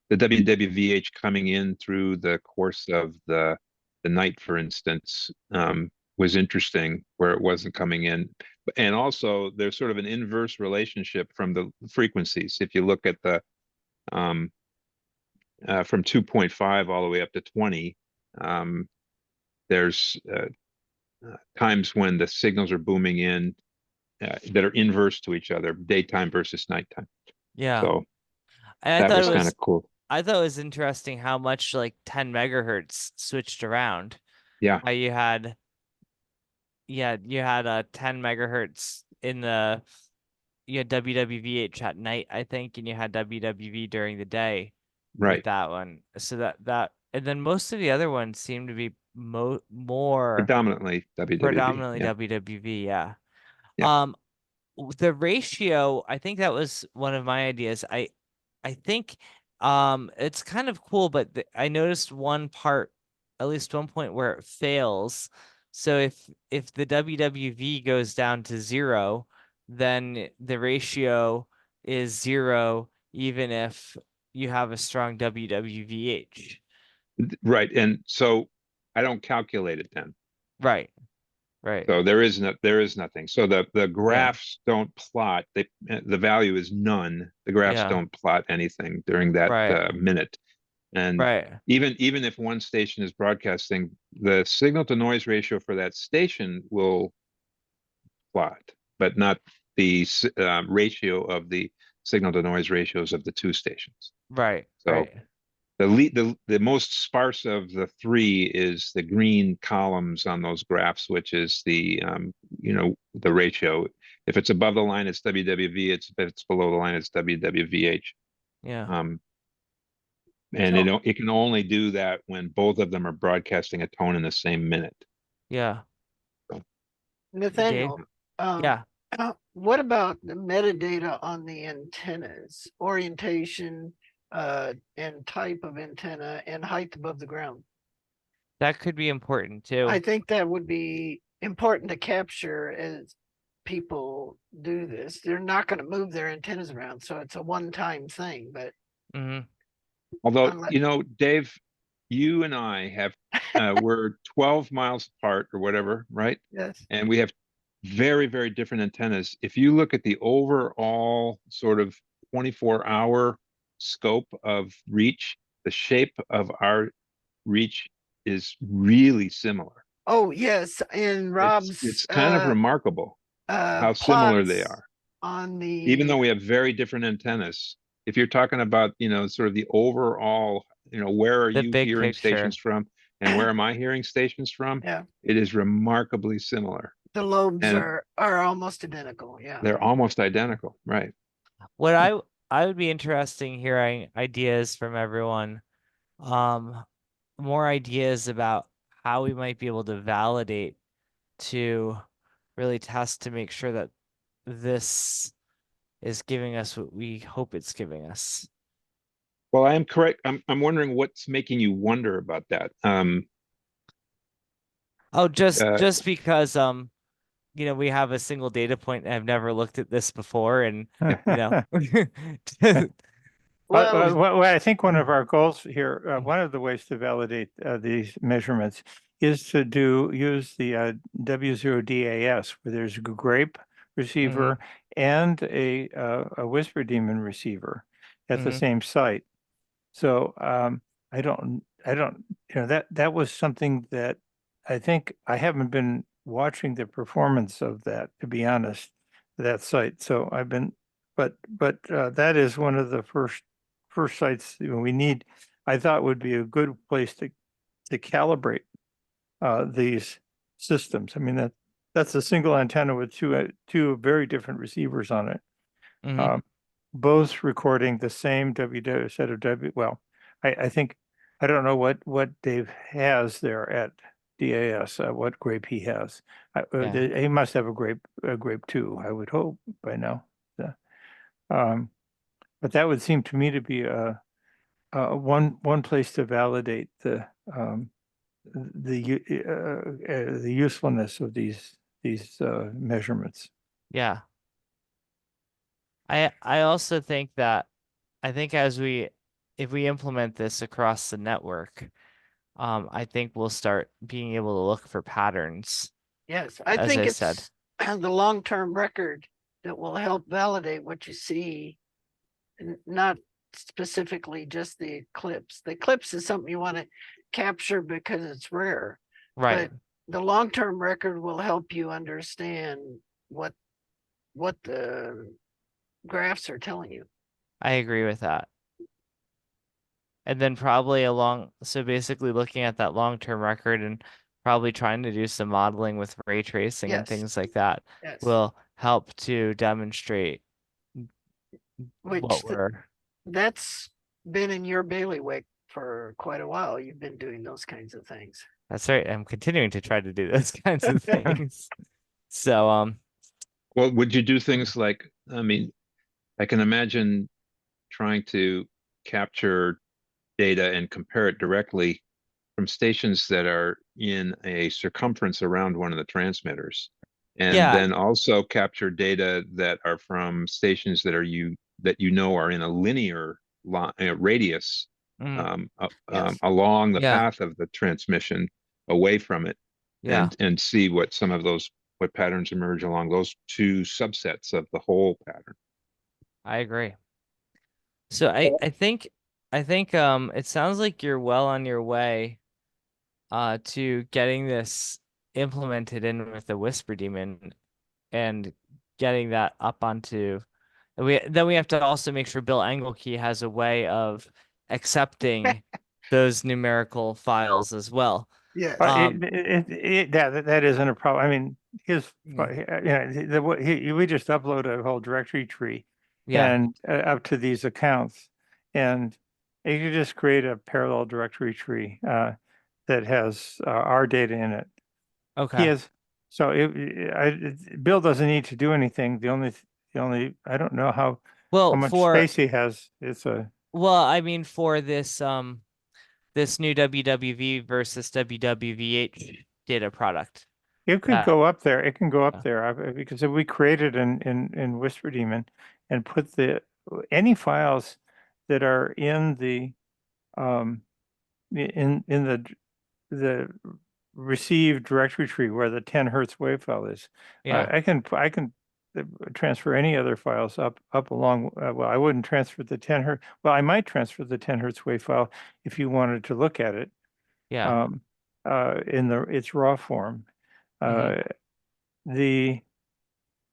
Speaker 2: The WWVH coming in through the course of the night, for instance, was interesting where it wasn't coming in. And also there's sort of an inverse relationship from the frequencies. If you look at the from 2.5 all the way up to 20, there's times when the signals are booming in that are inverse to each other, daytime versus nighttime.
Speaker 3: Yeah.
Speaker 2: So
Speaker 3: And I
Speaker 2: that
Speaker 3: thought
Speaker 2: was
Speaker 3: it
Speaker 2: kind
Speaker 3: was
Speaker 2: of cool.
Speaker 3: I thought it was interesting how much like 10 megahertz switched around.
Speaker 2: Yeah.
Speaker 3: How you had 10 megahertz in you had WWVH at night, I think, and you had WWV during the day with
Speaker 2: Right.
Speaker 3: that one. So that and then most of the other ones seem to be more
Speaker 2: Predominantly WWV.
Speaker 3: predominantly
Speaker 2: Yeah.
Speaker 3: WWV, yeah.
Speaker 2: Yeah.
Speaker 3: The ratio, I think that was one of my ideas. I think it's kind of cool, but I noticed one part, at least one point where it fails. So if the WWV goes down to 0, then the ratio is 0 even if you have a strong WWVH.
Speaker 2: Right. And so I don't calculate it then.
Speaker 3: Right. Right.
Speaker 2: So there is nothing. So the graphs don't plot. The value is none. The graphs
Speaker 3: Yeah.
Speaker 2: don't plot anything during that
Speaker 3: Right.
Speaker 2: minute. And
Speaker 3: Right.
Speaker 2: even if one station is broadcasting, the signal to noise ratio for that station will plot, but not the ratio of the signal to noise ratios of the two stations.
Speaker 3: Right.
Speaker 2: So
Speaker 3: Right.
Speaker 2: the most sparse of the three is the green columns on those graphs, which is the the ratio. If it's above the line, it's WWV. If it's below the line, it's WWVH.
Speaker 3: Yeah.
Speaker 2: And it can only do that when both of them are broadcasting a tone in the same minute.
Speaker 3: Yeah.
Speaker 1: Nathaniel,
Speaker 3: Yeah.
Speaker 1: what about the metadata on the antennas, orientation, and type of antenna and height above the ground?
Speaker 3: That could be important too.
Speaker 1: I think that would be important to capture as people do this. They're not going to move their antennas around, so it's a one-time thing. But
Speaker 2: Although, Dave, you and I have we're 12 miles apart or whatever, right?
Speaker 1: Yes.
Speaker 2: And we have very, very different antennas. If you look at the overall sort of 24-hour scope of reach, the shape of our reach is really similar.
Speaker 1: Oh, yes. And Rob's
Speaker 2: it's kind of remarkable how similar they are.
Speaker 1: On the
Speaker 2: Even though we have very different antennas, if you're talking about, sort of the overall, where are you
Speaker 3: big
Speaker 2: hearing
Speaker 3: picture.
Speaker 2: stations from and where am I hearing stations from?
Speaker 1: Yeah.
Speaker 2: It is remarkably similar.
Speaker 1: The lobes
Speaker 2: And
Speaker 1: are almost identical. Yeah.
Speaker 2: they're almost identical, right?
Speaker 3: What I would be interested in hearing ideas from everyone, more ideas about how we might be able to validate to really test to make sure that this is giving us what we hope it's giving us.
Speaker 2: Well, I am correct. I'm wondering what's making you wonder about that.
Speaker 3: Just because we have a single data point and I've never looked at this before, and
Speaker 16: Well, I think one of our goals here, one of the ways to validate these measurements is to use the W0DAS, where there's a grape receiver and a whisper demon receiver at the same site. So I don't, that was something that I think I haven't been watching the performance of that, to be honest, that site. So I've been, but that is one of the first sites we need. I thought would be a good place to calibrate these systems. I mean, that's a single antenna with two very different receivers on it, both recording the same set of W. Well, I think I don't know what Dave has there at DAS, what grape he has.
Speaker 3: Yeah.
Speaker 16: He must have a grape too, I would hope by now. Um, but that would seem to me to be one place to validate the usefulness of these measurements.
Speaker 3: Yeah. I also think that if we implement this across the network, I think we'll start being able to look for patterns,
Speaker 1: Yes, I
Speaker 3: as
Speaker 1: think
Speaker 3: I said.
Speaker 1: it's the long-term record that will help validate what you see, and not specifically just the eclipse. The eclipse is something you want to capture because it's rare.
Speaker 3: Right.
Speaker 1: But the long-term record will help you understand what the graphs are telling you.
Speaker 3: I agree with that. And then so basically looking at that long-term record and probably trying to do some modeling with ray tracing and
Speaker 1: Yes.
Speaker 3: things like that
Speaker 1: Yes.
Speaker 3: will help to demonstrate
Speaker 1: Which
Speaker 3: what we're.
Speaker 1: That's been in your bailiwick for quite a while. You've been doing those kinds of things.
Speaker 3: That's right. I'm continuing to try to do those kinds of things. So,
Speaker 2: Well, would you do things like, I mean, I can imagine trying to capture data and compare it directly from stations that are in a circumference around one of the transmitters. And
Speaker 3: yeah,
Speaker 2: then also capture data that are from stations that are are in a linear radius
Speaker 3: mhm,
Speaker 1: Yes.
Speaker 2: along the
Speaker 3: yeah,
Speaker 2: path of the transmission away from it,
Speaker 3: yeah,
Speaker 2: and see what what patterns emerge along those two subsets of the whole pattern.
Speaker 3: I agree. So I think it sounds like you're well on your way to getting this implemented in with the Whisper Daemon and getting that up onto. Then we have to also make sure Bill Engelke has a way of accepting those numerical files as well.
Speaker 1: Yes.
Speaker 16: That isn't a problem. I mean, we just upload a whole directory tree
Speaker 3: Yeah.
Speaker 16: and up to these accounts, and you can just create a parallel directory tree that has our data in it.
Speaker 3: Okay.
Speaker 16: He has, so Bill doesn't need to do anything. The only I don't know how much space he has.
Speaker 3: I mean, for this this new WWV versus WWVH data product.
Speaker 16: It could go up there. It can go up
Speaker 3: Yeah.
Speaker 16: there because if we created in Whisper Daemon and put any files that are in the the received directory tree where the 10 hertz wave file is,
Speaker 3: Yeah.
Speaker 16: I can transfer any other files up along. Well, I wouldn't transfer the 10 hertz. Well, I might transfer the 10 hertz wave file if you wanted to look at it.
Speaker 3: Yeah.
Speaker 16: In its raw form.
Speaker 3: Mhm.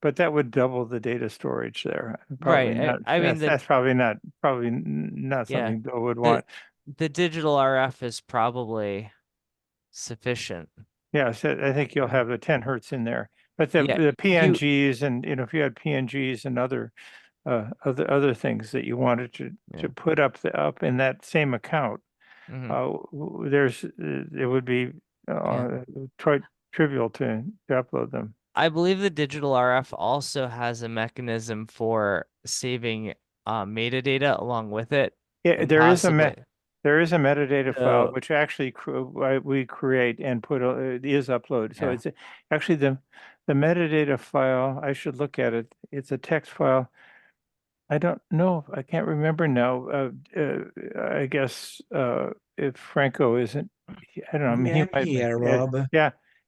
Speaker 16: But that would double the data storage there. Probably
Speaker 3: Right.
Speaker 16: not.
Speaker 3: I mean,
Speaker 16: That's probably not something Bill would want.
Speaker 3: The digital RF is probably sufficient.
Speaker 16: Yes, I think you'll have the 10 hertz in there. But the
Speaker 3: Yeah,
Speaker 16: PNGs and if you had PNGs and other things that you wanted to put up in that same account, it would be trivial to upload them.
Speaker 3: I believe the digital RF also has a mechanism for saving metadata along with it.
Speaker 16: Yeah,
Speaker 3: and
Speaker 16: there is a
Speaker 3: possibly-
Speaker 16: there is a metadata file
Speaker 3: So-
Speaker 16: which actually we create and put is uploaded. So
Speaker 3: Yeah.
Speaker 16: it's actually the metadata file. I should look at it. It's a text file. I don't know. I can't remember now. I guess if Franco isn't, I don't know. I mean, he
Speaker 9: Yeah,
Speaker 16: might be.
Speaker 9: here, Rob.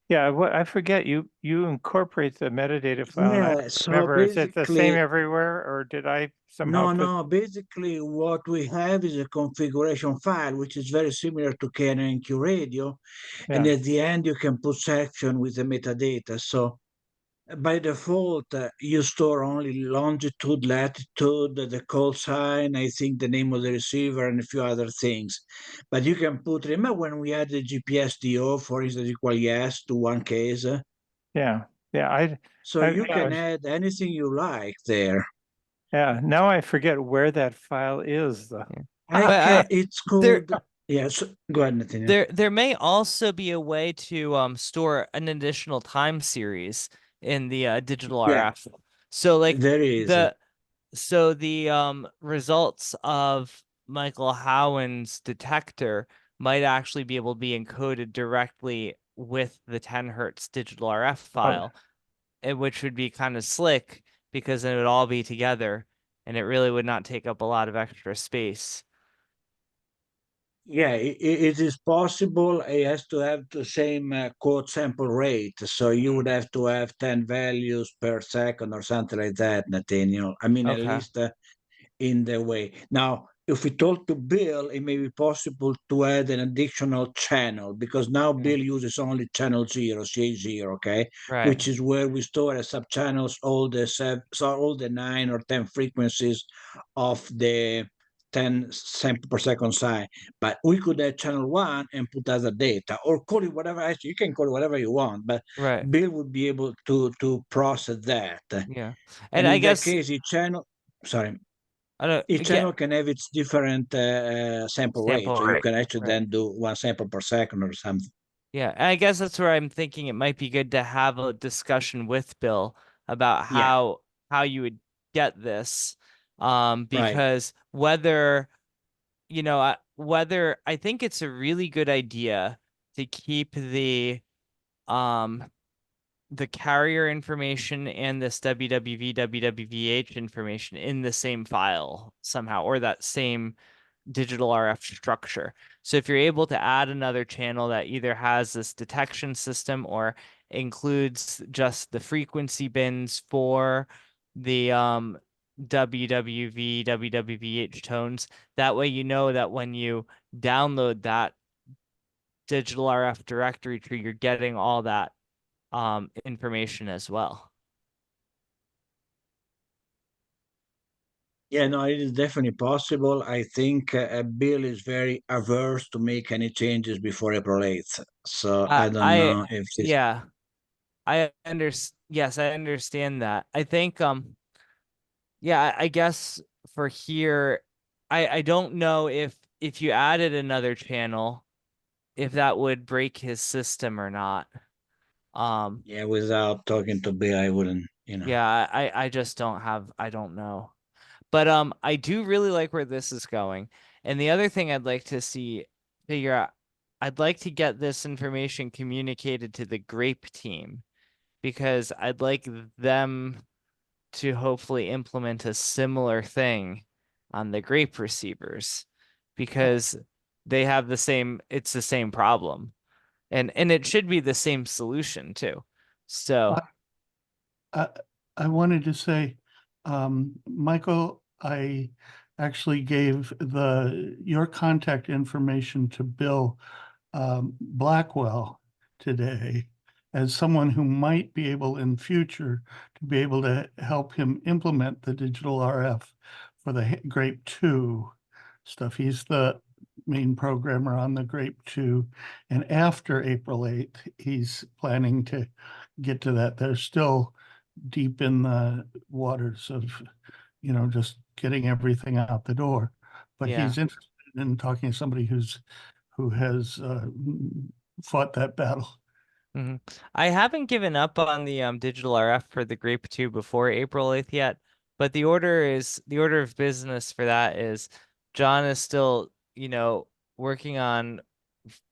Speaker 16: Yeah. What I forget, you incorporate the metadata file. And I
Speaker 9: Yeah,
Speaker 16: don't
Speaker 9: so
Speaker 16: remember, is it the same
Speaker 9: basically,
Speaker 16: everywhere, or did I somehow
Speaker 9: no, basically what we have is a configuration file, which is very similar to KNQ radio. And
Speaker 16: Yeah.
Speaker 9: at the end, you can put section with the metadata. So by default, you store only longitude, latitude, the call sign, I think the name of the receiver, and a few other things. But you can put, remember when we had the GPS DO, for instance, equal yes to one case?
Speaker 16: Yeah.
Speaker 9: So you can add anything you like there.
Speaker 16: Yeah. Now I forget where that file is, though.
Speaker 9: It's called Yes, go ahead, Nathaniel.
Speaker 3: There may also be a way to store an additional time series in the digital
Speaker 9: Yeah,
Speaker 3: RF. So like
Speaker 9: there is.
Speaker 3: the results of Michael Howen's detector might actually be able to be encoded directly with the 10 hertz digital RF file, which would be kind of slick because then it would all be together and it really would not take up a lot of extra space.
Speaker 9: Yeah, it is possible. It has to have the same quote sample rate. So you would have to have 10 values per second or something like that, Nathaniel. I mean, at
Speaker 3: Okay.
Speaker 9: least in the way. Now, if we talk to Bill, it may be possible to add an additional channel because now Bill uses only channel 0, CA0, okay?
Speaker 3: Right.
Speaker 9: Which is where we store as subchannels all the 9 or 10 frequencies of the 10 sample per second size. But we could add channel 1 and put as a data or call it whatever. Actually, you can call it whatever you want, but
Speaker 3: Right.
Speaker 9: Bill would be able to process that.
Speaker 3: Yeah.
Speaker 9: And
Speaker 3: And I
Speaker 9: in that
Speaker 3: guess
Speaker 9: case, each channel, sorry,
Speaker 3: I don't
Speaker 9: each channel can have its different sample rate.
Speaker 3: sample
Speaker 9: So you
Speaker 3: rate.
Speaker 9: can actually
Speaker 3: Right.
Speaker 9: then do 1 sample per second or something.
Speaker 3: Yeah, and I guess that's where I'm thinking it might be good to have a discussion with Bill about
Speaker 9: Yeah,
Speaker 3: how you would get this.
Speaker 9: right.
Speaker 3: Because whether whether I think it's a really good idea to keep um the carrier information and this WWV WWVH information in the same file somehow, or that same digital RF structure. So if you're able to add another channel that either has this detection system or includes just the frequency bins for the WWV, WWVH tones, that way you know that when you download that digital RF directory tree, you're getting all that information as well.
Speaker 9: Yeah, no, it is definitely possible. I think Bill is very averse to make any changes before April 8th. So I don't
Speaker 3: I
Speaker 9: know if this.
Speaker 3: yeah, yes, I understand that. I think yeah, I guess for here, I don't know if you added another channel, if that would break his system or not.
Speaker 9: Yeah, without talking to Bill, I wouldn't.
Speaker 3: Yeah, I just I don't know. But I do really like where this is going. And the other thing I'd like to figure out, I'd like to get this information communicated to the Grape team because I'd like them to hopefully implement a similar thing on the Grape receivers because they have it's the same problem. And it should be the same solution too. So
Speaker 4: I wanted to say, Michael, I actually gave your contact information to Bill Blackwell today as someone who might be able in future to be able to help him implement the digital RF for the Grape 2 stuff. He's the main programmer on the Grape 2. And after April 8th, he's planning to get to that. They're still deep in the waters of, just getting everything out the door. But
Speaker 3: yeah.
Speaker 4: he's interested in talking to somebody who has fought that battle.
Speaker 3: Mhm. I haven't given up on the digital RF for the Grape 2 before April 8th yet, but the order of business for that is John is still, working on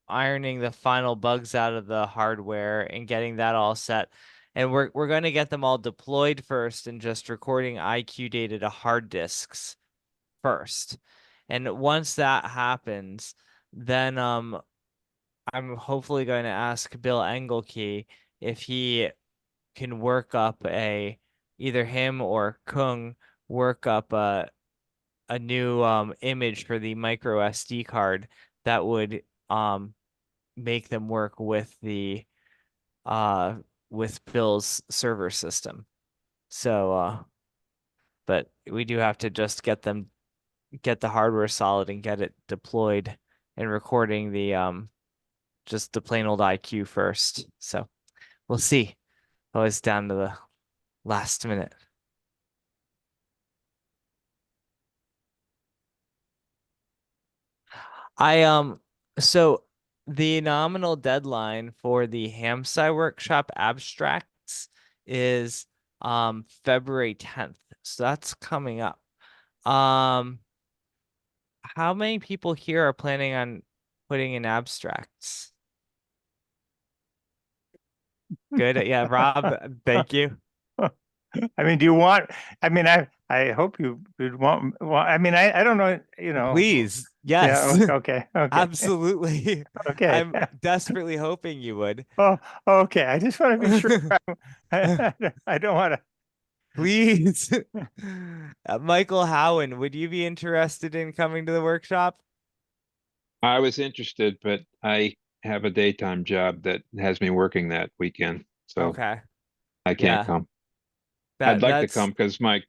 Speaker 3: ironing the final bugs out of the hardware and getting that all set. And we're going to get them all deployed first and just recording IQ data to hard disks first. And once that happens, then I'm hopefully going to ask Bill Engelke if he can work up either him or Kung work up a new image for the micro SD card that would make them work uh with Bill's server system. So but we do have to just get the hardware solid and get it deployed and recording the just the plain old IQ first. So we'll see. Always down to the last minute. So the nominal deadline for the Hamsci workshop abstracts is February 10th. So that's coming up. How many people here are planning on putting in abstracts? Good. Yeah, Rob, thank you.
Speaker 16: I mean, do you want, I mean, I hope you would I mean, I don't know, you know.
Speaker 3: Please.
Speaker 16: Yeah,
Speaker 3: Yes.
Speaker 16: okay.
Speaker 3: Absolutely.
Speaker 16: Okay.
Speaker 3: I'm desperately hoping you would.
Speaker 16: Oh, okay. I just want to be sure. I don't want to.
Speaker 3: Please. Michael Howen, would you be interested in coming to the workshop?
Speaker 2: I was interested, but I have a daytime job that has me working that weekend, so
Speaker 3: Okay.
Speaker 2: I can't
Speaker 3: Yeah.
Speaker 2: come. I'd like to
Speaker 3: That's
Speaker 2: come because my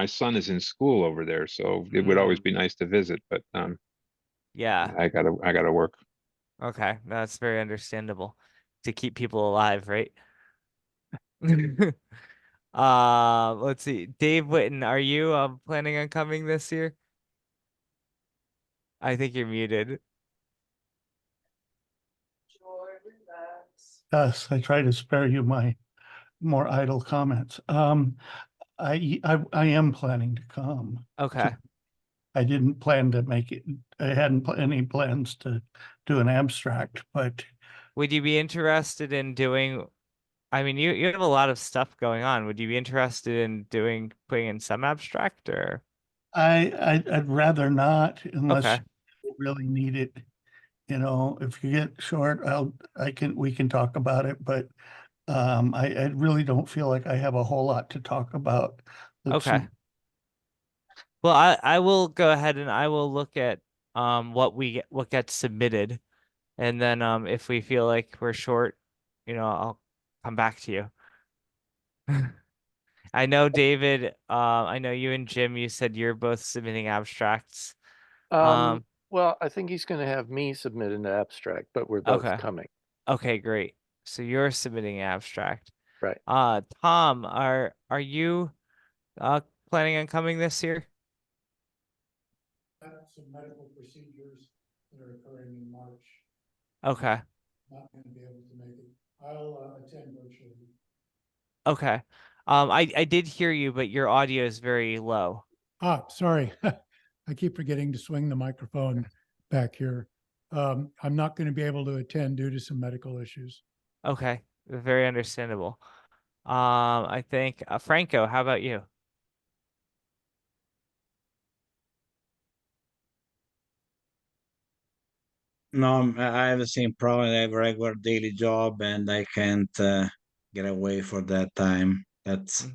Speaker 2: son is in school over there, so it would always be nice to visit, but
Speaker 3: yeah.
Speaker 2: I gotta work.
Speaker 3: Okay. That's very understandable to keep people alive, right? Let's see. Dave Witten, are you planning on coming this year? I think you're muted.
Speaker 4: Yes, I try to spare you my more idle comments. I am planning to come.
Speaker 3: Okay.
Speaker 4: I didn't plan to make it, I hadn't any plans to do an abstract, but
Speaker 3: Would you be interested in doing, I mean, you have a lot of stuff going on. Would you be interested in putting in some abstract or?
Speaker 4: I'd rather not unless
Speaker 3: Okay.
Speaker 4: you really need it. You know, if you get short, we can talk about it, but I really don't feel like I have a whole lot to talk about.
Speaker 3: Okay. Well, I will go ahead and I will look at what gets submitted, and then if we feel like we're short, I'll come back to you. I know David, I know you and Jim, you said you're both submitting abstracts.
Speaker 8: Well, I think he's going to have me submit an abstract, but we're both
Speaker 3: Okay.
Speaker 8: coming.
Speaker 3: Okay, great. So you're submitting an abstract.
Speaker 8: Right.
Speaker 3: Tom, are you planning on coming this year?
Speaker 15: Some medical procedures that are occurring in March.
Speaker 3: Okay.
Speaker 15: Not going to be able to make it. I'll attend virtually.
Speaker 3: Okay. I did hear you, but your audio is very low.
Speaker 15: Ah, sorry. I keep forgetting to swing the microphone back here. I'm not going to be able to attend due to some medical issues.
Speaker 3: Okay. Very understandable. I think Franco, how about you?
Speaker 9: No, I have the same problem. I have a regular daily job and I can't get away for that time. That's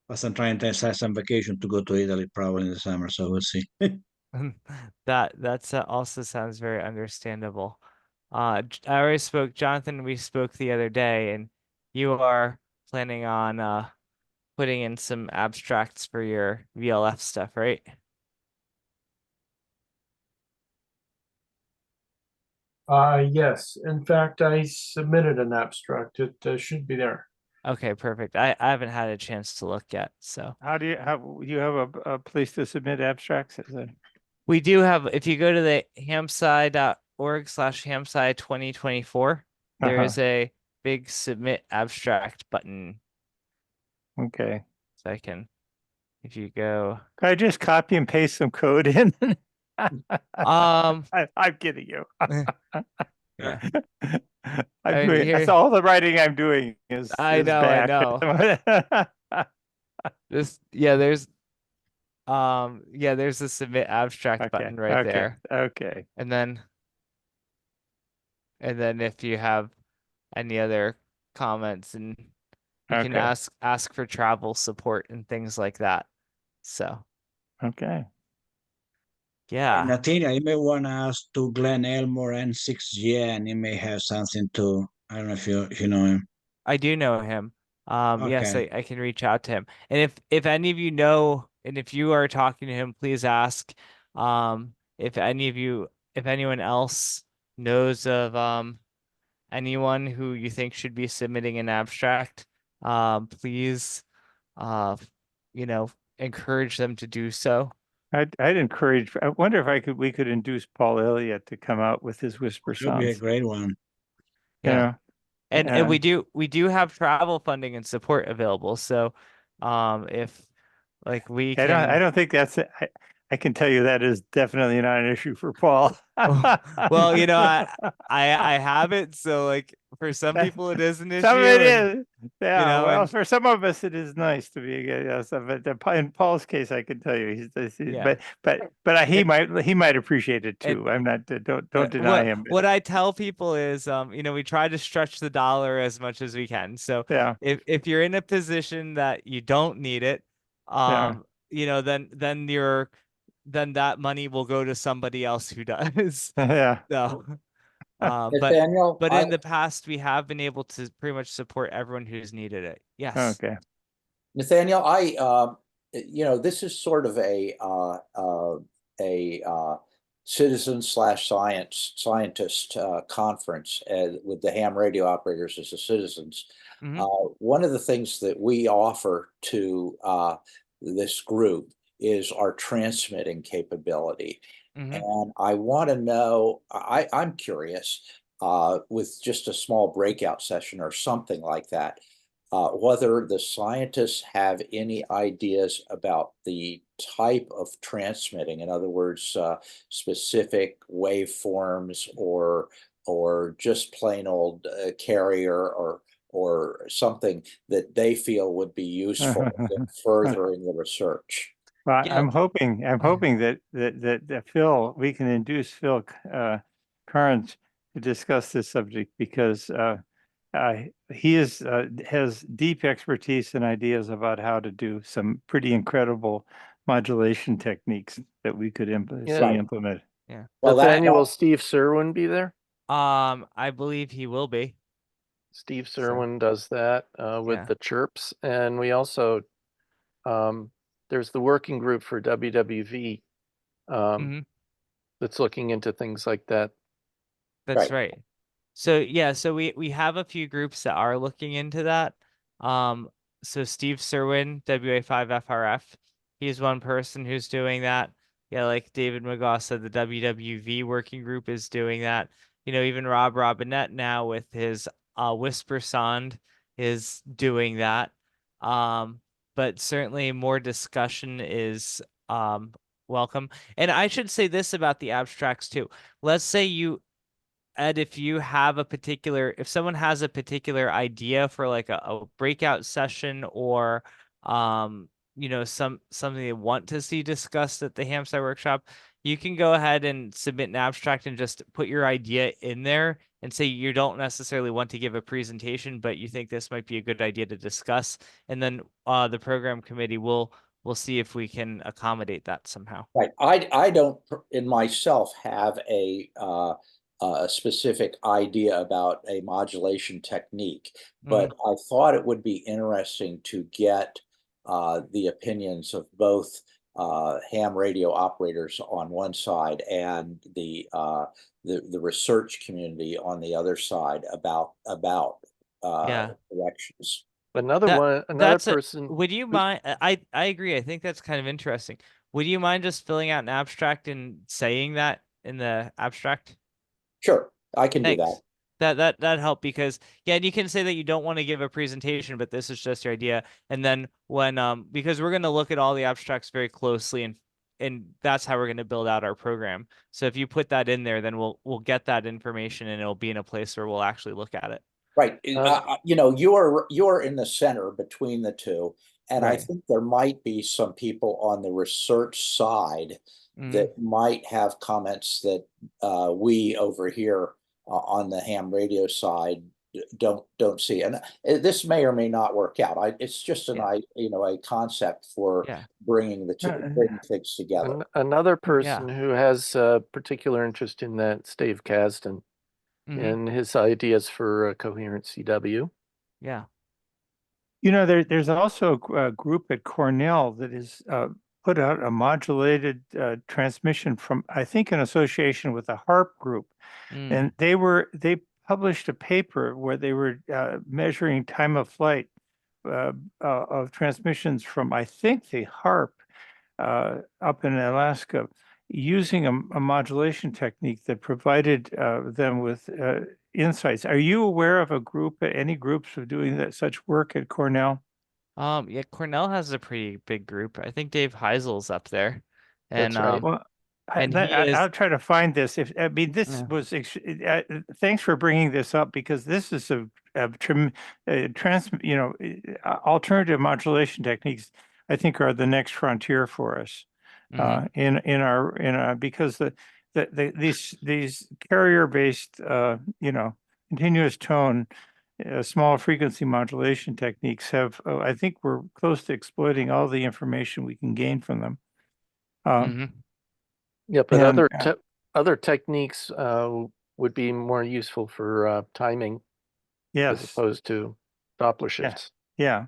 Speaker 9: plus I'm trying to have some vacation to go to Italy probably in the summer, so we'll see.
Speaker 3: That's also sounds very understandable. I already spoke, Jonathan, we spoke the other day, and you are planning on putting in some abstracts for your VLF stuff, right?
Speaker 14: Yes. In fact, I submitted an abstract. It should be there.
Speaker 3: Okay, perfect. I haven't had a chance to look yet, so.
Speaker 16: Do you have a place to submit abstracts? Is it?
Speaker 3: We do have, if you go to the hamsci.org/hamsci 2024, there is a big submit abstract button.
Speaker 16: Okay.
Speaker 3: So if you go.
Speaker 16: Can I just copy and paste some code in? I'm kidding you.
Speaker 3: Yeah.
Speaker 16: That's all the writing I'm doing is
Speaker 3: I know. There's there's a submit abstract button right there.
Speaker 16: Okay.
Speaker 3: And then if you have any other comments, and you can ask for travel support and things like that. So
Speaker 16: okay.
Speaker 3: Yeah.
Speaker 9: Nathaniel, you may want to ask to Glenn Elmore and 6GN. He may have something to, I don't know if you know him.
Speaker 3: I do know him. Yes,
Speaker 9: Okay.
Speaker 3: I can reach out to him. And if any of you know, and if you are talking to him, please ask. If anyone else knows of anyone who you think should be submitting an abstract, please encourage them to do so.
Speaker 16: I'd encourage, I wonder if we could induce Paul Elliott to come out with his whisper
Speaker 9: Should be a
Speaker 16: songs.
Speaker 9: great one.
Speaker 3: Yeah. And
Speaker 16: Yeah.
Speaker 3: we do have travel funding and support available. So if like we
Speaker 16: I
Speaker 3: can
Speaker 16: don't think I can tell you that is definitely not an issue for Paul.
Speaker 3: well, you know, I have it, so like for some people it is an issue.
Speaker 16: Some of it
Speaker 3: and,
Speaker 16: is. Yeah,
Speaker 3: know,
Speaker 16: well,
Speaker 3: and-
Speaker 16: for some of us it is nice to be, but in Paul's case, I can tell you,
Speaker 3: Yeah.
Speaker 16: but he might appreciate it
Speaker 3: and-
Speaker 16: too. I'm not, don't deny him.
Speaker 3: What I tell people is, you know, we try to stretch the dollar as much as we can. So
Speaker 16: Yeah,
Speaker 3: if you're in a position that you don't need it,
Speaker 16: yeah,
Speaker 3: you know, then that money will go to somebody else who does.
Speaker 16: yeah.
Speaker 3: So,
Speaker 10: Nathaniel,
Speaker 3: but in the past we have been able to pretty much support everyone who's needed it. Yes.
Speaker 16: Okay.
Speaker 10: Nathaniel, you know, this is sort of a citizen slash scientist conference with the ham radio operators as the citizens.
Speaker 3: Mhm.
Speaker 10: One of the things that we offer to this group is our transmitting capability.
Speaker 3: Mhm.
Speaker 10: And I want to know, I'm curious, with just a small breakout session or something like that, whether the scientists have any ideas about the type of transmitting, in other words, specific waveforms or just plain old carrier or something that they feel would be useful in furthering the research.
Speaker 16: Well,
Speaker 3: You know-
Speaker 16: I'm hoping that Phil, we can induce Phil Carnes to discuss this subject because he has deep expertise and ideas about how to do some pretty incredible modulation techniques that we could see implemented.
Speaker 3: Yeah.
Speaker 10: Well,
Speaker 8: Nathaniel, will Steve Serwin be there?
Speaker 3: I believe he will be.
Speaker 8: Steve Serwin does that with
Speaker 3: Yeah.
Speaker 8: the chirps, and we also there's the working group for WWV
Speaker 3: Mhm.
Speaker 8: that's looking into things like that.
Speaker 3: That's right. So yeah, so we have a few groups that are looking into that. So Steve Serwin, WA5FRF, he's one person who's doing that. Yeah, like David McGaw said, the WWV working group is doing that. You know, even Rob Robinette now with his Whisper Sound is doing that. But certainly more discussion is welcome. And I should say this about the abstracts too. Let's say Ed, if someone has a particular idea for like a breakout session or you know, something they want to see discussed at the Hamside workshop, you can go ahead and submit an abstract and just put your idea in there and say you don't necessarily want to give a presentation, but you think this might be a good idea to discuss. And then the program committee will see if we can accommodate that somehow.
Speaker 10: Right. I don't in myself have a specific idea about a modulation technique, but I thought it would be interesting to get the opinions of both ham radio operators on one side and the research community on the other side about
Speaker 3: Yeah.
Speaker 10: directions.
Speaker 8: Another person.
Speaker 3: Would you mind? I agree. I think that's kind of interesting. Would you mind just filling out an abstract and saying that in the abstract?
Speaker 10: Sure, I can do
Speaker 3: Thanks.
Speaker 10: that.
Speaker 3: That helped because yeah, and you can say that you don't want to give a presentation, but this is just your idea. And then when because we're gonna look at all the abstracts very closely and that's how we're gonna build out our program. So if you put that in there, then we'll get that information and it'll be in a place where we'll actually look at it.
Speaker 10: Right. You know, you're in the center between the two. And I
Speaker 3: Right.
Speaker 10: think there might be some people on the research side that might have comments that we over here on the ham radio side don't see. And this may or may not work out. It's just a concept for bringing things together.
Speaker 8: Another person who has a particular interest in that, Steve Kasdan, and his ideas for coherent CW.
Speaker 3: Yeah.
Speaker 16: You know, there's also a group at Cornell that is put out a modulated transmission from, I think, in association with the HARP group. And they published a paper where they were measuring time of flight of transmissions from, I think, the HARP up in Alaska using a modulation technique that provided them with insights. Are you aware of any groups of doing that such work at Cornell?
Speaker 3: Yeah, Cornell has a pretty big group. I think Dave Heisel's up there. And
Speaker 8: That's right.
Speaker 16: Well,
Speaker 3: and he is
Speaker 16: I'll try to find this. This
Speaker 3: Yeah.
Speaker 16: was, thanks for bringing this up, because this is alternative modulation techniques, I think, are the next frontier for us. Because these carrier-based, continuous tone, small frequency modulation techniques have, I think we're close to exploiting all the information we can gain from them.
Speaker 8: Yeah, but
Speaker 16: and,
Speaker 8: other techniques would be more useful for timing as
Speaker 16: Yes.
Speaker 8: opposed to Doppler shifts.
Speaker 16: Yeah.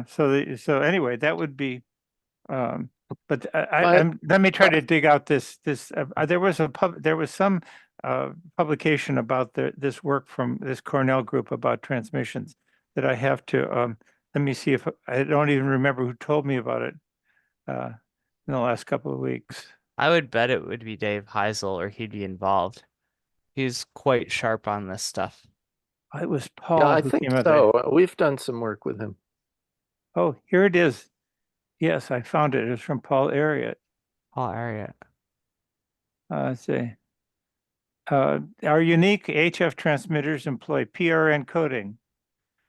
Speaker 16: So anyway, that would be, but let me try to dig out this, there was some publication about this work from this Cornell group about transmissions that I have to, let me see if, I don't even remember who told me about it in the last couple of weeks.
Speaker 3: I would bet it would be Dave Heisel, or he'd be involved. He's quite sharp on this stuff.
Speaker 16: It was Paul.
Speaker 8: Yeah, I
Speaker 16: who
Speaker 8: think
Speaker 16: came up
Speaker 8: so.
Speaker 16: with
Speaker 8: We've done some work with him.
Speaker 16: Oh, here it is. Yes, I found it. It's from Paul Ariat.
Speaker 3: Paul Ariat.
Speaker 16: Let's see. Our unique HF transmitters employ PRN coding.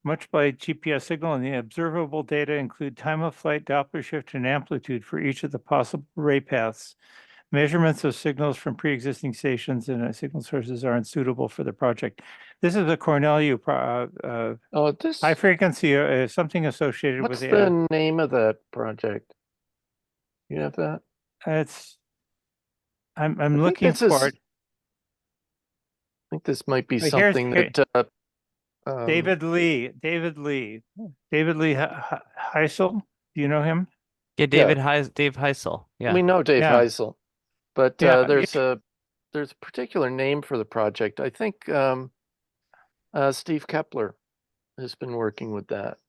Speaker 16: Much by GPS signal, and the observable data include time of flight, Doppler shift, and amplitude for each of the possible ray paths. Measurements of signals from pre-existing stations and signal sources are unsuitable for the project. This is a Cornell high frequency, something associated
Speaker 8: What's
Speaker 16: with
Speaker 8: the name of that project? You have that?
Speaker 16: I'm looking for it.
Speaker 8: I think this might be
Speaker 16: Here's-
Speaker 8: something that
Speaker 16: David Lee Heisel. Do you know him?
Speaker 3: Yeah, Dave Heisel. Yeah.
Speaker 8: we know Dave
Speaker 16: Yeah.
Speaker 8: Heisel, but
Speaker 16: Yeah,
Speaker 8: there's a particular name for the project. I think Steve Kepler has been working with that.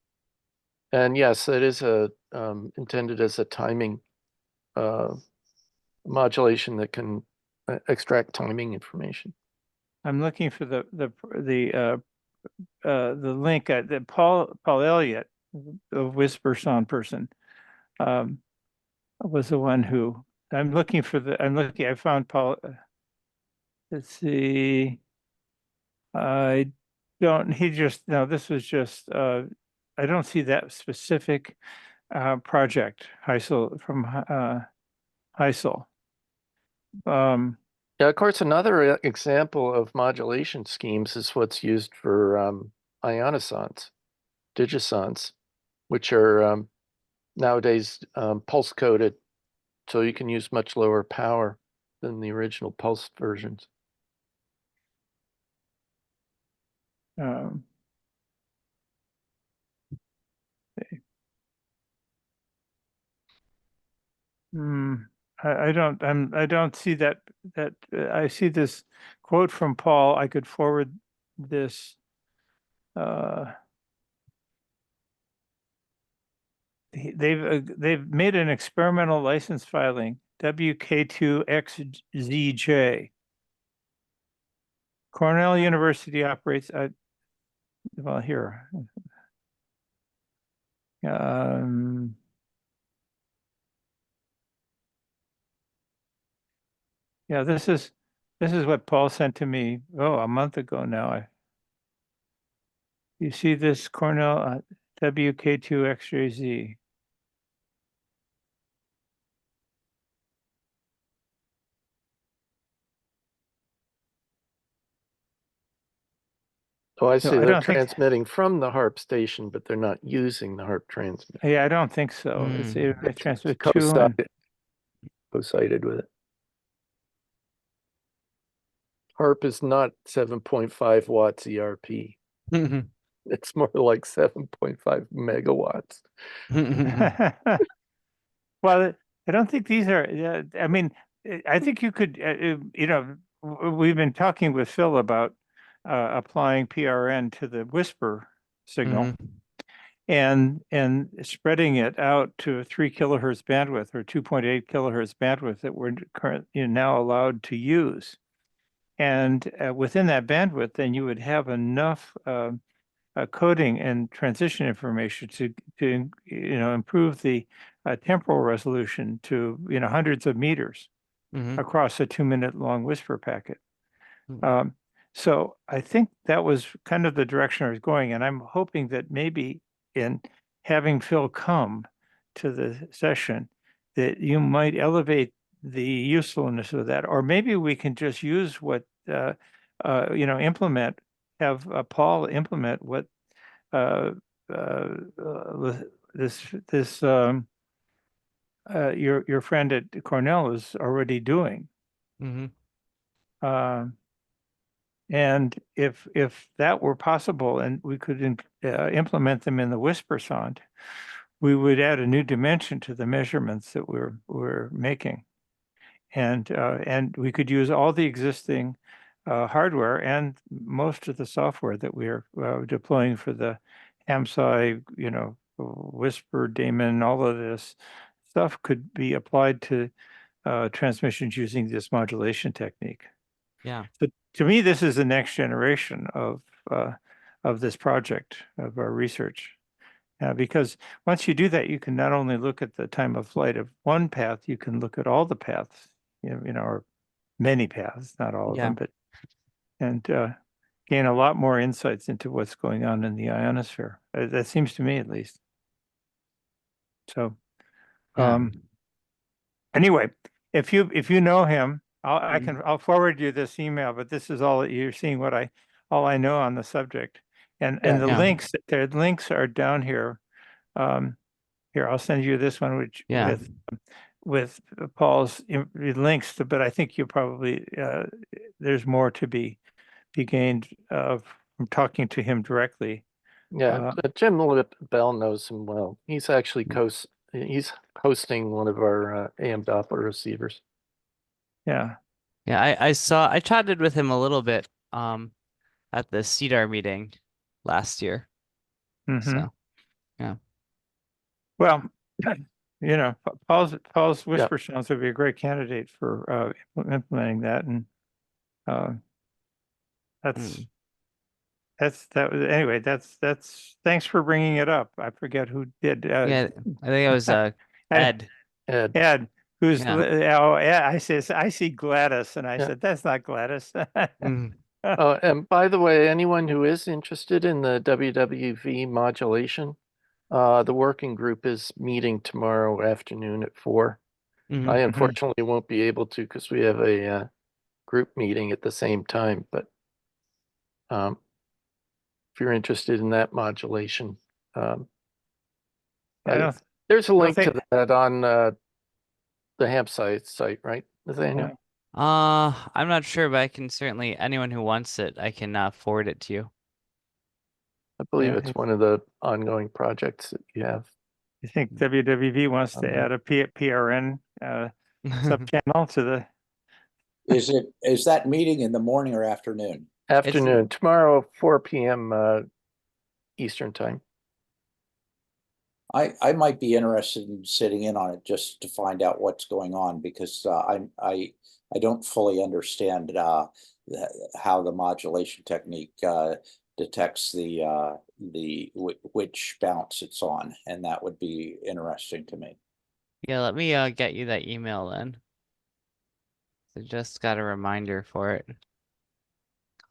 Speaker 8: And yes, it is intended as a timing modulation that can extract timing information.
Speaker 16: I'm looking for the link. That Paul Elliott, the Whisper Sound person, was the one who I'm looking for. I found Paul. Let's see. I don't. He just no. This was just. I don't see that specific project. Heisel from Heisel.
Speaker 8: Yeah, of course, another example of modulation schemes is what's used for ionosonts, digisonts, which are nowadays pulse coded, so you can use much lower power than the original pulse versions.
Speaker 16: I don't see that I see this quote from Paul. I could forward this. They've made an experimental license filing, WK2XZJ. Cornell University operates well here. Yeah, this is what Paul sent to me, a month ago now. You see this Cornell WK2XJZ.
Speaker 8: Oh, I see.
Speaker 16: I
Speaker 8: They're
Speaker 16: don't think-
Speaker 8: transmitting from the HARP station, but they're not using the HARP transmitter.
Speaker 16: Yeah, I don't think so. They transmit to
Speaker 8: co-sighted with it. HARP is not 7.5 watts ERP. It's more like 7.5 megawatts.
Speaker 16: Well, I don't think these are. I mean, I think you could. We've been talking with Phil about applying PRN to the whisper signal, and spreading it out to a 3 kilohertz bandwidth or 2.8 kilohertz bandwidth that we're currently now allowed to use. And within that bandwidth, then you would have enough coding and transition information to improve the temporal resolution to hundreds of meters across a 2-minute long whisper packet. So I think that was kind of the direction I was going, and I'm hoping that maybe in having Phil come to the session, that you might elevate the usefulness of that, or maybe we can just use what implement, have Paul implement what this your friend at Cornell is already doing. And if that were possible and we could implement them in the whisper sound, we would add a new dimension to the measurements that we're making. And we could use all the existing hardware and most of the software that we're deploying for the AMSI, Whisper, Damon, all of this stuff could be applied to transmissions using this modulation technique.
Speaker 3: Yeah.
Speaker 16: So to me, this is the next generation of this project, of our research. Because once you do that, you can not only look at the time of flight of one path, you can look at all the paths, or many paths, not all of them, but and gain a lot more insights into what's going on in the ionosphere. That seems to me, at least. So, anyway, if you know him, I'll forward you this email. But this is all that you're seeing. All I know on the subject, and the links are down here. Here, I'll send you this one, which with Paul's links to, but I think you probably there's more to be gained from talking to him directly.
Speaker 8: Yeah, Jim Bell knows him well. He's actually he's hosting one of our AM Doppler receivers.
Speaker 16: Yeah.
Speaker 3: Yeah, I chatted with him a little bit at the CDR meeting last year. So yeah.
Speaker 16: Well, Paul's whisper sounds would be a great candidate for implementing that, and anyway. That's thanks for bringing it up. I forget who did.
Speaker 3: Yeah, I think it was Ed.
Speaker 8: Ed,
Speaker 16: who's I see Gladys, and I said that's not Gladys.
Speaker 8: Oh, and by the way, anyone who is interested in the WWV modulation, the working group is meeting tomorrow afternoon at 4. I unfortunately won't be able to because we have a group meeting at the same time. But if you're interested in that modulation, there's a link to that on the Hampsite site, right, Nathaniel?
Speaker 3: I'm not sure, but I can certainly, anyone who wants it, I can forward it to you.
Speaker 8: I believe it's one of the ongoing projects that you have.
Speaker 16: You think WWV wants to add a PRN sub-channel to the?
Speaker 10: Is that meeting in the morning or afternoon?
Speaker 8: Afternoon, tomorrow, 4 p.m. Eastern time.
Speaker 10: I might be interested in sitting in on it just to find out what's going on, because I don't fully understand how the modulation technique detects which bounce it's on, and that would be interesting to me.
Speaker 3: Yeah, let me get you that email then. I just got a reminder for it.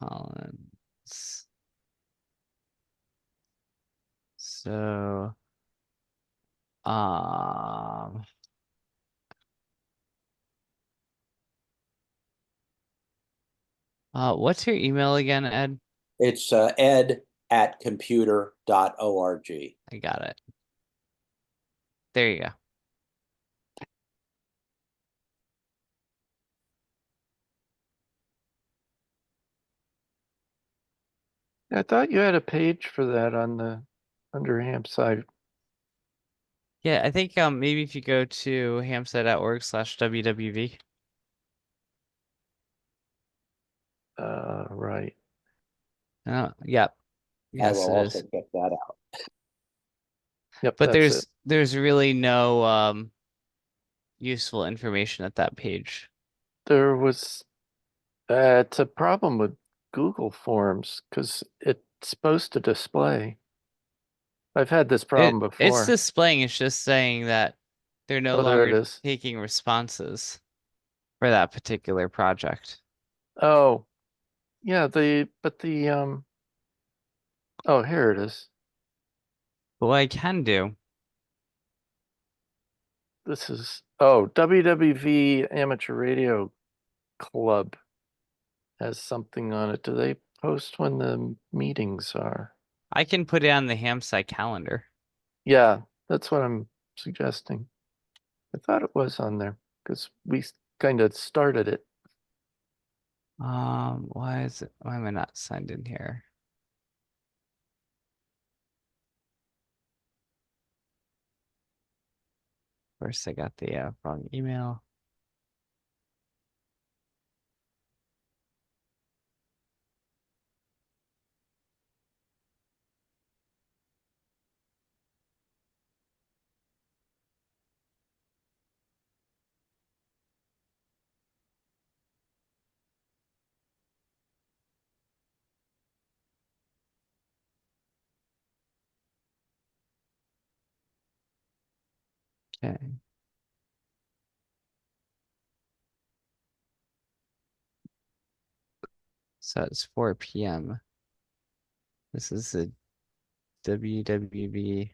Speaker 3: Collins. So what's your email again, Ed?
Speaker 10: It's ed@computer.org.
Speaker 3: I got it. There you go.
Speaker 8: I thought you had a page for that on the under Hampsite.
Speaker 3: Yeah, I think maybe if you go to hamsite.org/WWV.
Speaker 8: Right.
Speaker 3: Yeah.
Speaker 10: I will also check that out.
Speaker 8: Yep,
Speaker 3: But
Speaker 8: that's it.
Speaker 3: there's really no useful information at that page.
Speaker 8: There was, it's a problem with Google Forms because it's supposed to display. I've had this problem
Speaker 3: It's
Speaker 8: before.
Speaker 3: displaying, it's just saying that they're no
Speaker 8: Oh, there it
Speaker 3: longer
Speaker 8: is.
Speaker 3: taking responses for that particular project.
Speaker 8: Oh, yeah, oh, here it is.
Speaker 3: But what I can do,
Speaker 8: This is, oh, WWV Amateur Radio Club has something on it. Do they post when the meetings are?
Speaker 3: I can put it on the ham site calendar.
Speaker 8: Yeah, that's what I'm suggesting. I thought it was on there because we kind of started it.
Speaker 3: Why am I not signed in here? First, I got the wrong email. Okay. So it's 4 p.m. This is a WWV.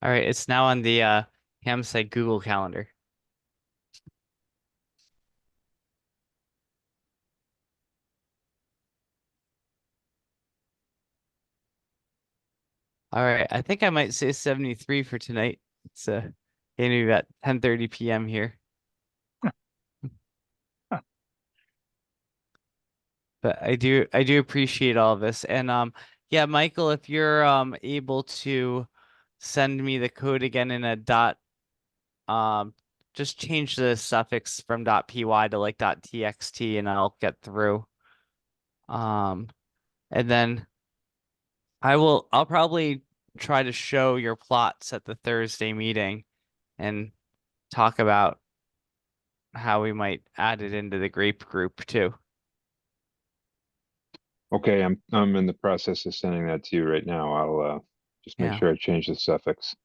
Speaker 3: All right, it's now on the ham site Google Calendar. All right, I think I might say 73 for tonight. It's gonna be about 10:30 p.m. here. But I do appreciate all of this. And yeah, Michael, if you're able to send me the code again in a dot, just change the suffix from .py to like .txt and I'll get through. And then I'll probably try to show your plots at the Thursday meeting and talk about how we might add it into the grape group too.
Speaker 2: Okay, I'm in the process of sending that to you right now. I'll just make
Speaker 3: Yeah.
Speaker 2: sure I change the suffix.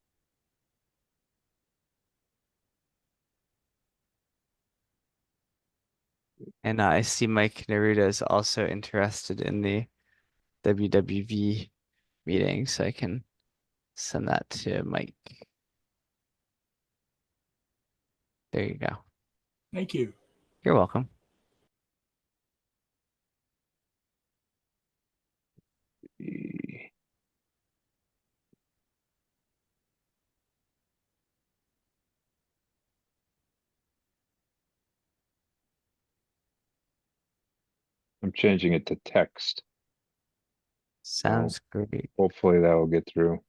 Speaker 3: And I see Mike Neruda is also interested in the WWV meeting, so I can send that to Mike. There you go.
Speaker 6: Thank you.
Speaker 3: You're welcome.
Speaker 2: I'm changing it to text.
Speaker 3: Sounds great.
Speaker 2: Hopefully that will get through.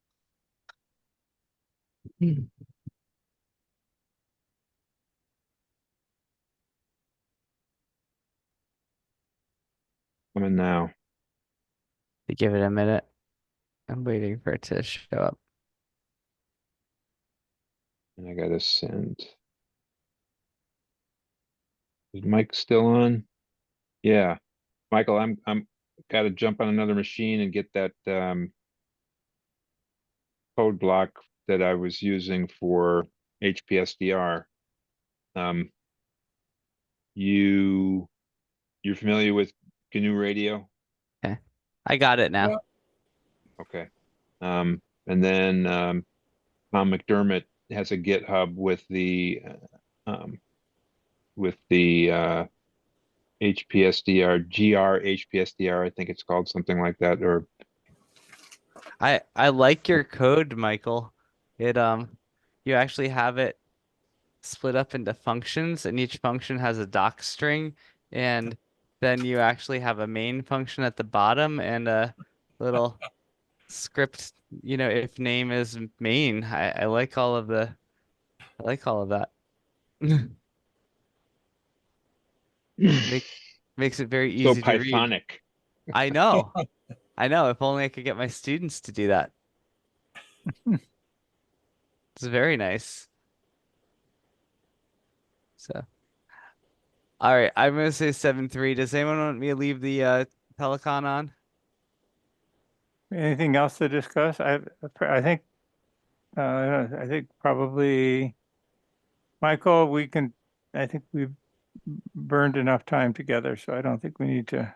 Speaker 2: Coming now.
Speaker 3: Give it a minute. I'm waiting for it to show up.
Speaker 2: And I gotta send. Is Mike still on? Yeah. Michael, I'm gotta jump on another machine and get that code block that I was using for HPSDR. You're familiar with GNU Radio?
Speaker 3: Okay. I got it now.
Speaker 2: Okay. And then Tom McDermott has a GitHub with the HPSDR, GR HPSDR, I think it's called something like that, or
Speaker 3: I like your code, Michael. it you actually have it split up into functions, and each function has a doc string, and then you actually have a main function at the bottom and a little script, if name is main. I like all of I like all of that. Makes it very
Speaker 2: So
Speaker 3: easy to read.
Speaker 2: Pythonic.
Speaker 3: I know. I know. If only I could get my students to do that. It's very nice. So, all right, I'm gonna say 7-3. Does anyone want me to leave the Telecon on?
Speaker 16: Anything else to discuss? I think probably, Michael, I think we've burned enough time together, so I don't think we need to.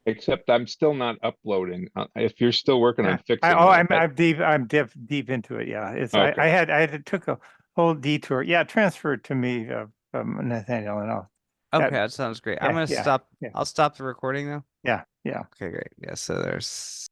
Speaker 2: Except I'm still not uploading. If you're still working on
Speaker 16: Yeah.
Speaker 2: fixing that,
Speaker 16: I'm deep into it. Yeah,
Speaker 2: Okay.
Speaker 16: I took a whole detour. Yeah, transfer it to me, Nathaniel, and I'll.
Speaker 3: Okay, that sounds great. I'm gonna
Speaker 16: yeah,
Speaker 3: stop.
Speaker 16: yeah.
Speaker 3: I'll stop the recording now.
Speaker 16: Yeah.
Speaker 3: Okay, great. Yeah, so there's